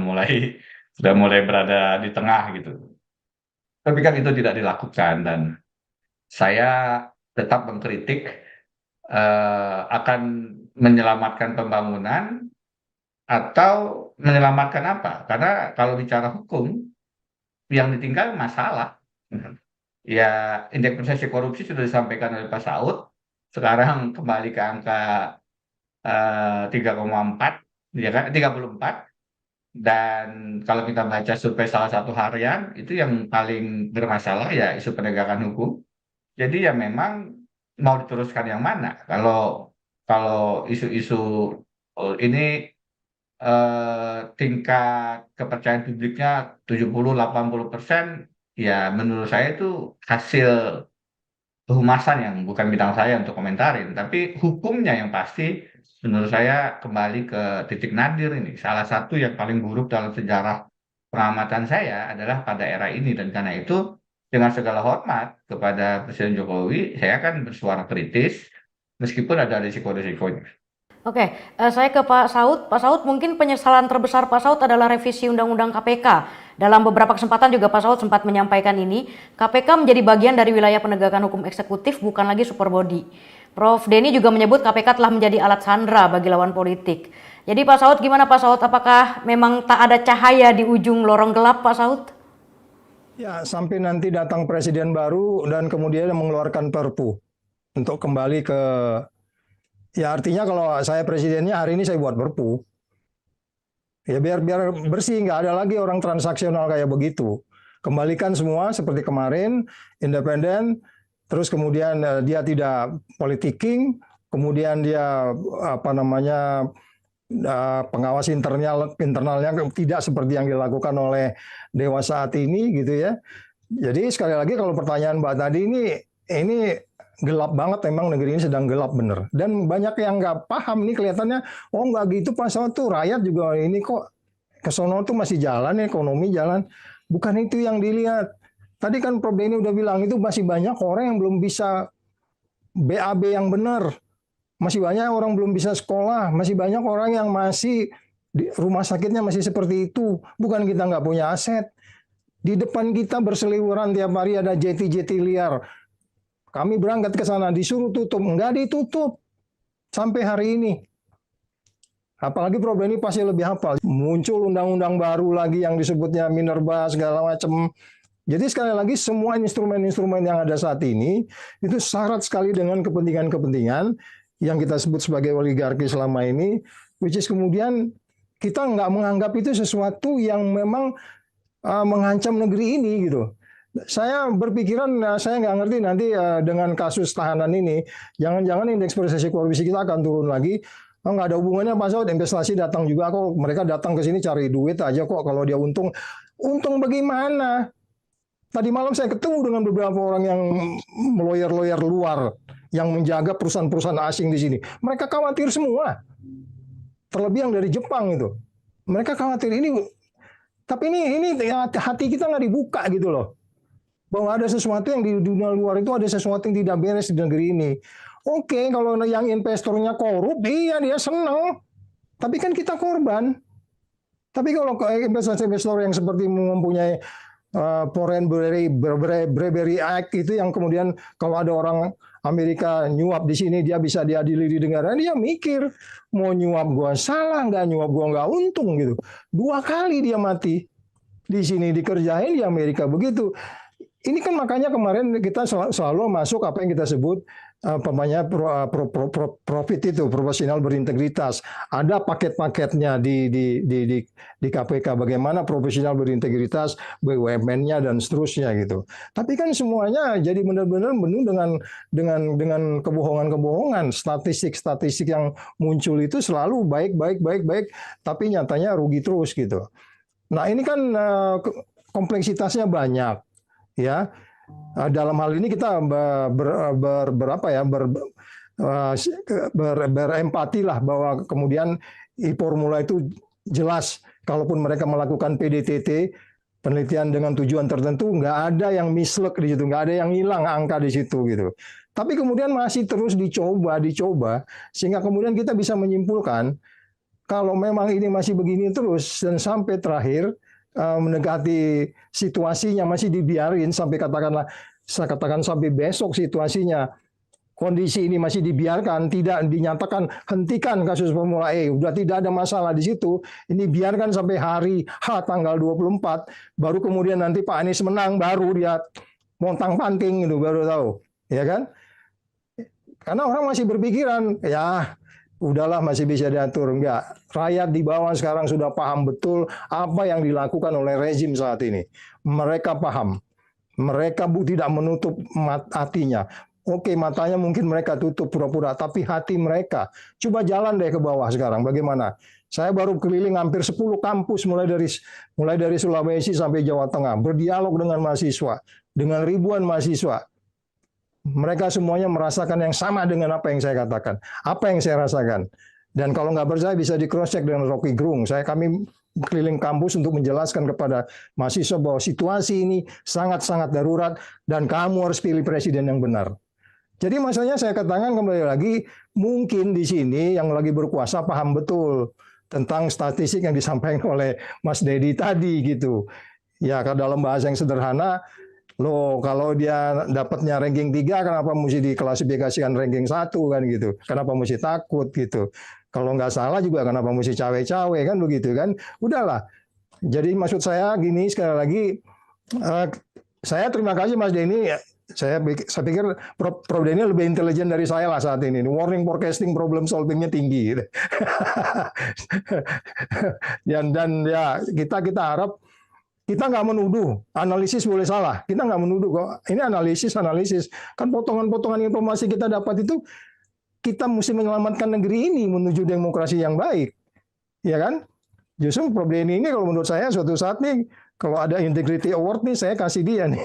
[SPEAKER 1] mulai berada di tengah gitu. Tapi kan itu tidak dilakukan, dan saya tetap mengkritik akan menyelamatkan pembangunan atau menyelamatkan apa? Karena kalau bicara hukum, yang ditinggal masalah. Ya, indeks persepsi korupsi sudah disampaikan oleh Pak Saud, sekarang kembali ke angka 3,4, ya kan, 34. Dan kalau kita baca survei salah satu harian, itu yang paling bermasalah ya isu penegakan hukum. Jadi ya memang mau diteruskan yang mana? Kalau isu-isu ini tingkat kepercayaan publiknya 70-80%, ya menurut saya itu hasil kehumasan yang bukan bidang saya untuk komentarin. Tapi hukumnya yang pasti menurut saya kembali ke titik nadir ini. Salah satu yang paling buruk dalam sejarah pengamatan saya adalah pada era ini, dan karena itu dengan segala hormat kepada Presiden Jokowi, saya akan bersuara kritis meskipun ada risiko-risikonya.
[SPEAKER 4] Oke, saya ke Pak Saud. Pak Saud, mungkin penyesalan terbesar Pak Saud adalah revisi Undang-Undang KPK. Dalam beberapa kesempatan juga Pak Saud sempat menyampaikan ini, KPK menjadi bagian dari wilayah penegakan hukum eksekutif, bukan lagi superbody. Prof. Denny juga menyebut KPK telah menjadi alat sandera bagi lawan politik. Jadi Pak Saud, gimana Pak Saud? Apakah memang tak ada cahaya di ujung lorong gelap, Pak Saud?
[SPEAKER 3] Ya, sampai nanti datang presiden baru dan kemudian mengeluarkan Perpu untuk kembali ke, ya artinya kalau saya presidennya hari ini saya buat Perpu. Ya biar bersih, nggak ada lagi orang transaksional kayak begitu. Kembalikan semua seperti kemarin, independen, terus kemudian dia tidak politiking, kemudian dia apa namanya pengawas internalnya tidak seperti yang dilakukan oleh Dewas saat ini gitu ya. Jadi sekali lagi kalau pertanyaan Mbak tadi ini gelap banget, emang negeri ini sedang gelap bener. Dan banyak yang nggak paham nih kelihatannya, oh nggak gitu Pak Saud tuh rakyat juga ini kok kesono tuh masih jalan, ekonomi jalan. Bukan itu yang dilihat. Tadi kan Prof Denny udah bilang itu masih banyak orang yang belum bisa BAB yang benar. Masih banyak orang belum bisa sekolah, masih banyak orang yang masih di rumah sakitnya masih seperti itu. Bukan kita nggak punya aset. Di depan kita berseliweran tiap hari ada jeti-jeti liar. Kami berangkat ke sana disuruh tutup, nggak ditutup sampai hari ini. Apalagi Prof Denny pasti lebih hafal. Muncul undang-undang baru lagi yang disebutnya Minerba segala macam. Jadi sekali lagi semua instrumen-instrumen yang ada saat ini itu syarat sekali dengan kepentingan-kepentingan yang kita sebut sebagai oligarki selama ini, which is kemudian kita nggak menganggap itu sesuatu yang memang mengancam negeri ini gitu. Saya berpikiran, saya nggak ngerti nanti dengan kasus tahanan ini, jangan-jangan indeks persepsi korupsi kita akan turun lagi. Nggak ada hubungannya Pak Saud, investasi datang juga kok, mereka datang ke sini cari duit aja kok, kalau dia untung bagaimana? Tadi malam saya ketemu dengan beberapa orang yang lawyer-lawyer luar yang menjaga perusahaan-perusahaan asing di sini. Mereka khawatir semua. Terlebih yang dari Jepang itu. Mereka khawatir ini. Tapi ini hati kita nggak dibuka gitu loh. Bahwa ada sesuatu yang di dunia luar itu ada sesuatu yang tidak beres di negeri ini. Oke, kalau yang investornya korup, iya dia senang. Tapi kan kita korban. Tapi kalau investor-investor yang seperti mempunyai Foreign Bribery Act itu yang kemudian kalau ada orang Amerika nyuap di sini dia bisa diadili di negara, dia mikir mau nyuap gua salah nggak, nyuap gua nggak untung gitu. 2 kali dia mati di sini dikerjain di Amerika begitu. Ini kan makanya kemarin kita selalu masuk apa yang kita sebut profit itu profesional berintegritas. Ada paket-paketnya di KPK bagaimana profesional berintegritas, BUMN-nya dan seterusnya gitu. Tapi kan semuanya jadi benar-benar penuh dengan kebohongan-kebohongan. Statistik yang muncul itu selalu baik, tapi nyatanya rugi terus gitu. Nah ini kan kompleksitasnya banyak, ya. Dalam hal ini kita berempati lah bahwa kemudian formula itu jelas, kalaupun mereka melakukan PDTT penelitian dengan tujuan tertentu, nggak ada yang mislek di situ, nggak ada yang hilang angka di situ gitu. Tapi kemudian masih terus dicoba, sehingga kemudian kita bisa menyimpulkan kalau memang ini masih begini terus dan sampai terakhir mendekati situasinya masih dibiarin sampai saya katakan sampai besok situasinya kondisi ini masih dibiarkan, tidak dinyatakan hentikan kasus Formula E, udah tidak ada masalah di situ, ini biarkan sampai hari H tanggal 24, baru kemudian nanti Pak Anies menang, baru dia montang-panting itu baru tahu, ya kan? Karena orang masih berpikiran, ya udahlah masih bisa diatur. Enggak. Rakyat di bawah sekarang sudah paham betul apa yang dilakukan oleh rezim saat ini. Mereka paham. Mereka tidak menutup hatinya. Oke, matanya mungkin mereka tutup pura-pura, tapi hati mereka. Coba jalan deh ke bawah sekarang. Bagaimana? Saya baru keliling hampir 10 kampus mulai dari Sulawesi sampai Jawa Tengah, berdialog dengan mahasiswa, dengan ribuan mahasiswa. Mereka semuanya merasakan yang sama dengan apa yang saya katakan, apa yang saya rasakan. Dan kalau nggak percaya bisa di cross check dengan Rocky Gerung. Kami keliling kampus untuk menjelaskan kepada mahasiswa bahwa situasi ini sangat-sangat darurat dan kamu harus pilih presiden yang benar. Jadi maksudnya saya katakan kembali lagi, mungkin di sini yang lagi berkuasa paham betul tentang statistik yang disampaikan oleh Mas Dedi tadi gitu. Ya dalam bahasa yang sederhana, loh kalau dia dapatnya ranking 3 kenapa mesti diklasifikasikan ranking 1 kan gitu. Kenapa mesti takut gitu. Kalau nggak salah juga kenapa mesti cawe-cawe kan begitu kan. Udahlah. Jadi maksud saya gini sekali lagi, saya terima kasih Mas Denny. Saya pikir Prof Denny lebih intelijen dari saya lah saat ini. Warning forecasting problem solvingnya tinggi. Gitu. dan ya kita harap kita nggak menuduh, analisis boleh salah. Kita nggak menuduh kok. Ini analisis. Kan potongan-potongan informasi kita dapat itu kita mesti menyelamatkan negeri ini menuju demokrasi yang baik, ya kan? Justru Prof Denny ini kalau menurut saya suatu saat nih kalau ada Integrity Award nih saya kasih dia nih.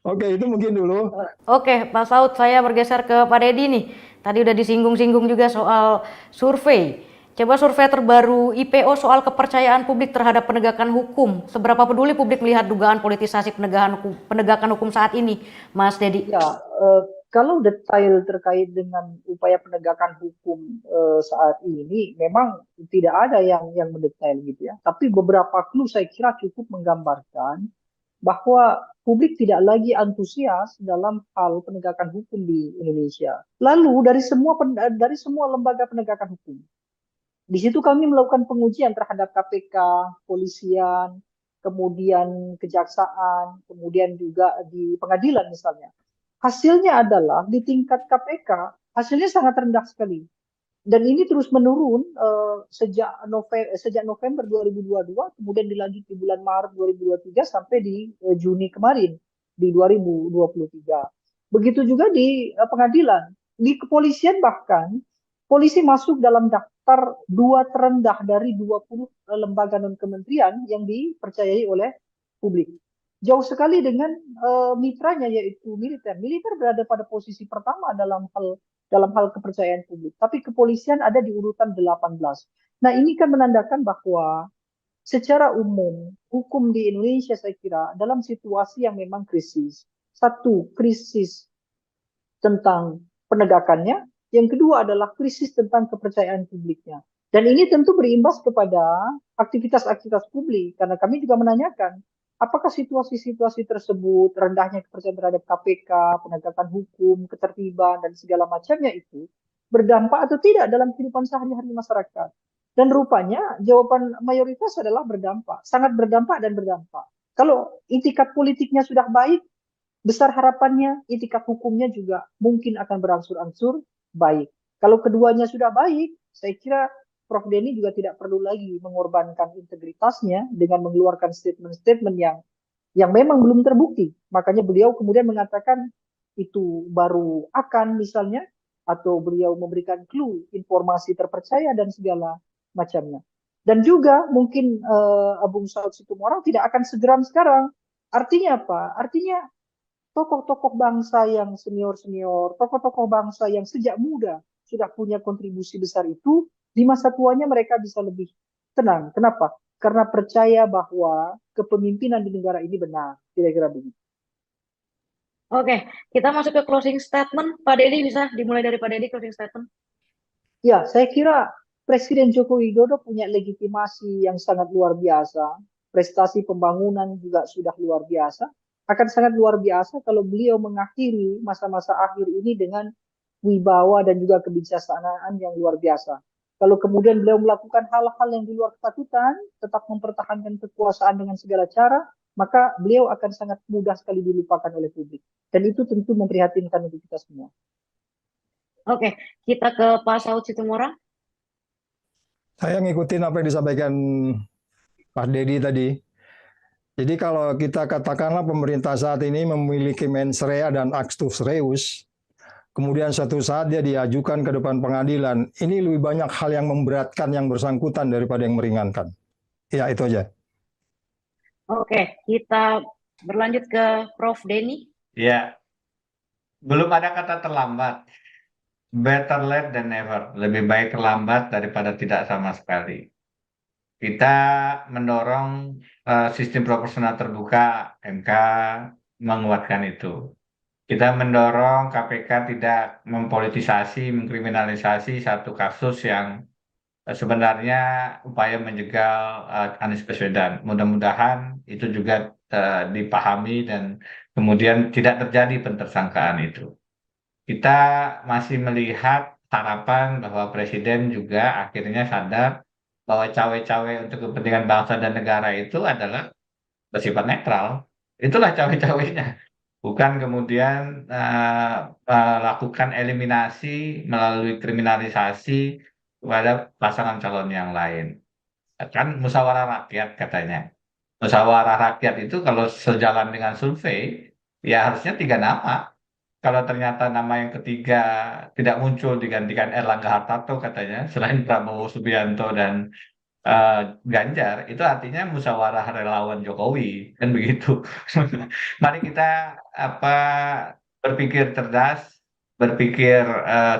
[SPEAKER 3] Oke, itu mungkin dulu.
[SPEAKER 4] Oke, Pak Saud, saya bergeser ke Pak Dedi nih. Tadi udah disinggung-singgung juga soal survei. Coba survei terbaru IPO soal kepercayaan publik terhadap penegakan hukum. Seberapa peduli publik melihat dugaan politisasi penegakan hukum saat ini, Mas Dedi?
[SPEAKER 2] Ya, kalau detail terkait dengan upaya penegakan hukum saat ini, memang tidak ada yang mendetail gitu ya. Tapi beberapa clue saya kira cukup menggambarkan bahwa publik tidak lagi antusias dalam hal penegakan hukum di Indonesia. Lalu dari semua lembaga penegakan hukum, di situ kami melakukan pengujian terhadap KPK, polisian, kemudian kejaksaan, kemudian juga di pengadilan misalnya. Hasilnya adalah di tingkat KPK, hasilnya sangat rendah sekali. Dan ini terus menurun sejak November 2022, kemudian dilanjut di bulan Maret 2023 sampai di Juni kemarin di 2023. Begitu juga di pengadilan, di kepolisian bahkan polisi masuk dalam daftar 2 terendah dari 20 lembaga non kementerian yang dipercayai oleh publik. Jauh sekali dengan mitranya yaitu militer. Militer berada pada posisi pertama dalam hal kepercayaan publik. Tapi kepolisian ada di urutan 18. Nah, ini kan menandakan bahwa secara umum hukum di Indonesia saya kira dalam situasi yang memang krisis. Satu, krisis tentang penegakannya. Yang kedua adalah krisis tentang kepercayaan publiknya. Dan ini tentu berimbas kepada aktivitas-aktivitas publik. Karena kami juga menanyakan, apakah situasi-situasi tersebut, rendahnya kepercayaan terhadap KPK, penegakan hukum, ketertiban, dan segala macamnya itu berdampak atau tidak dalam kehidupan sehari-hari masyarakat? Dan rupanya jawaban mayoritas adalah berdampak, sangat berdampak dan berdampak. Kalau itikat politiknya sudah baik, besar harapannya itikat hukumnya juga mungkin akan berangsur-angsur baik. Kalau keduanya sudah baik, saya kira Prof Denny juga tidak perlu lagi mengorbankan integritasnya dengan mengeluarkan statement-statement yang memang belum terbukti. Makanya beliau kemudian mengatakan itu baru akan misalnya, atau beliau memberikan clue informasi terpercaya dan segala macamnya. Dan juga mungkin Bung Saud Situmorang tidak akan segeram sekarang. Artinya apa? Artinya tokoh-tokoh bangsa yang senior-senior, tokoh-tokoh bangsa yang sejak muda sudah punya kontribusi besar itu, di masa tuanya mereka bisa lebih tenang. Kenapa? Karena percaya bahwa kepemimpinan di negara ini benar. Kira-kira begitu.
[SPEAKER 4] Oke, kita masuk ke closing statement. Pak Dedi, bisa dimulai dari Pak Dedi closing statement?
[SPEAKER 2] Ya, saya kira Presiden Joko Widodo punya legitimasi yang sangat luar biasa. Prestasi pembangunan juga sudah luar biasa. Akan sangat luar biasa kalau beliau mengakhiri masa-masa akhir ini dengan wibawa dan juga kebijaksanaan yang luar biasa. Kalau kemudian beliau melakukan hal-hal yang di luar kepatutan, tetap mempertahankan kekuasaan dengan segala cara, maka beliau akan sangat mudah sekali dilupakan oleh publik. Dan itu tentu memprihatinkan untuk kita semua.
[SPEAKER 4] Oke, kita ke Pak Saud Situmorang.
[SPEAKER 3] Saya ngikutin apa yang disampaikan Pak Dedi tadi. Jadi kalau kita katakanlah pemerintah saat ini memiliki mens rea dan actus reus, kemudian suatu saat dia diajukan ke depan pengadilan, ini lebih banyak hal yang memberatkan yang bersangkutan daripada yang meringankan. Ya, itu aja.
[SPEAKER 4] Oke, kita berlanjut ke Prof Denny.
[SPEAKER 1] Ya, belum ada kata terlambat. Better late than never. Lebih baik terlambat daripada tidak sama sekali. Kita mendorong sistem proporsional terbuka, MK menguatkan itu. Kita mendorong KPK tidak mempolitisasi, mengkriminalisasi satu kasus yang sebenarnya upaya menjegal Anies Baswedan. Mudah-mudahan itu juga dipahami dan kemudian tidak terjadi pentersangkaan itu. Kita masih melihat harapan bahwa Presiden juga akhirnya sadar bahwa cawe-cawe untuk kepentingan bangsa dan negara itu adalah bersifat netral. Itulah cawe-cawenya. Bukan kemudian melakukan eliminasi melalui kriminalisasi kepada pasangan calon yang lain. Kan musyawarah rakyat katanya. Musyawarah rakyat itu kalau sejalan dengan survei, ya harusnya 3 nama. kalau ternyata nama yang ketiga tidak muncul digantikan Erlangga Hartarto katanya, selain Prabowo Subianto dan Ganjar, itu artinya musyawarah relawan Jokowi, kan begitu. Mari kita berpikir cerdas, berpikir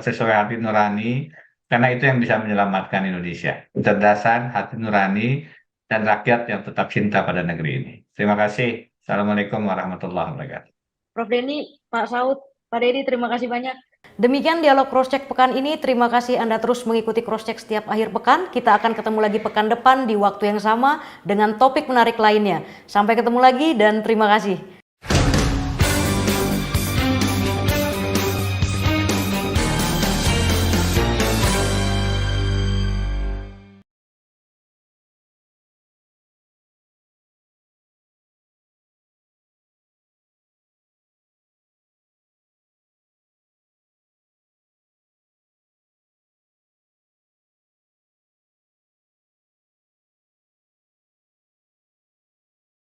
[SPEAKER 1] sesuai hati nurani, karena itu yang bisa menyelamatkan Indonesia. Kecerdasan, hati nurani, dan rakyat yang tetap cinta pada negeri ini. Terima kasih. Assalamualaikum warahmatullahi wabarakatuh.
[SPEAKER 4] Prof Denny, Pak Saud, Pak Dedi, terima kasih banyak. Demikian dialog crosscheck pekan ini. Terima kasih Anda terus mengikuti crosscheck setiap akhir pekan. Kita akan ketemu lagi pekan depan di waktu yang sama dengan topik menarik lainnya. Sampai ketemu lagi dan terima kasih.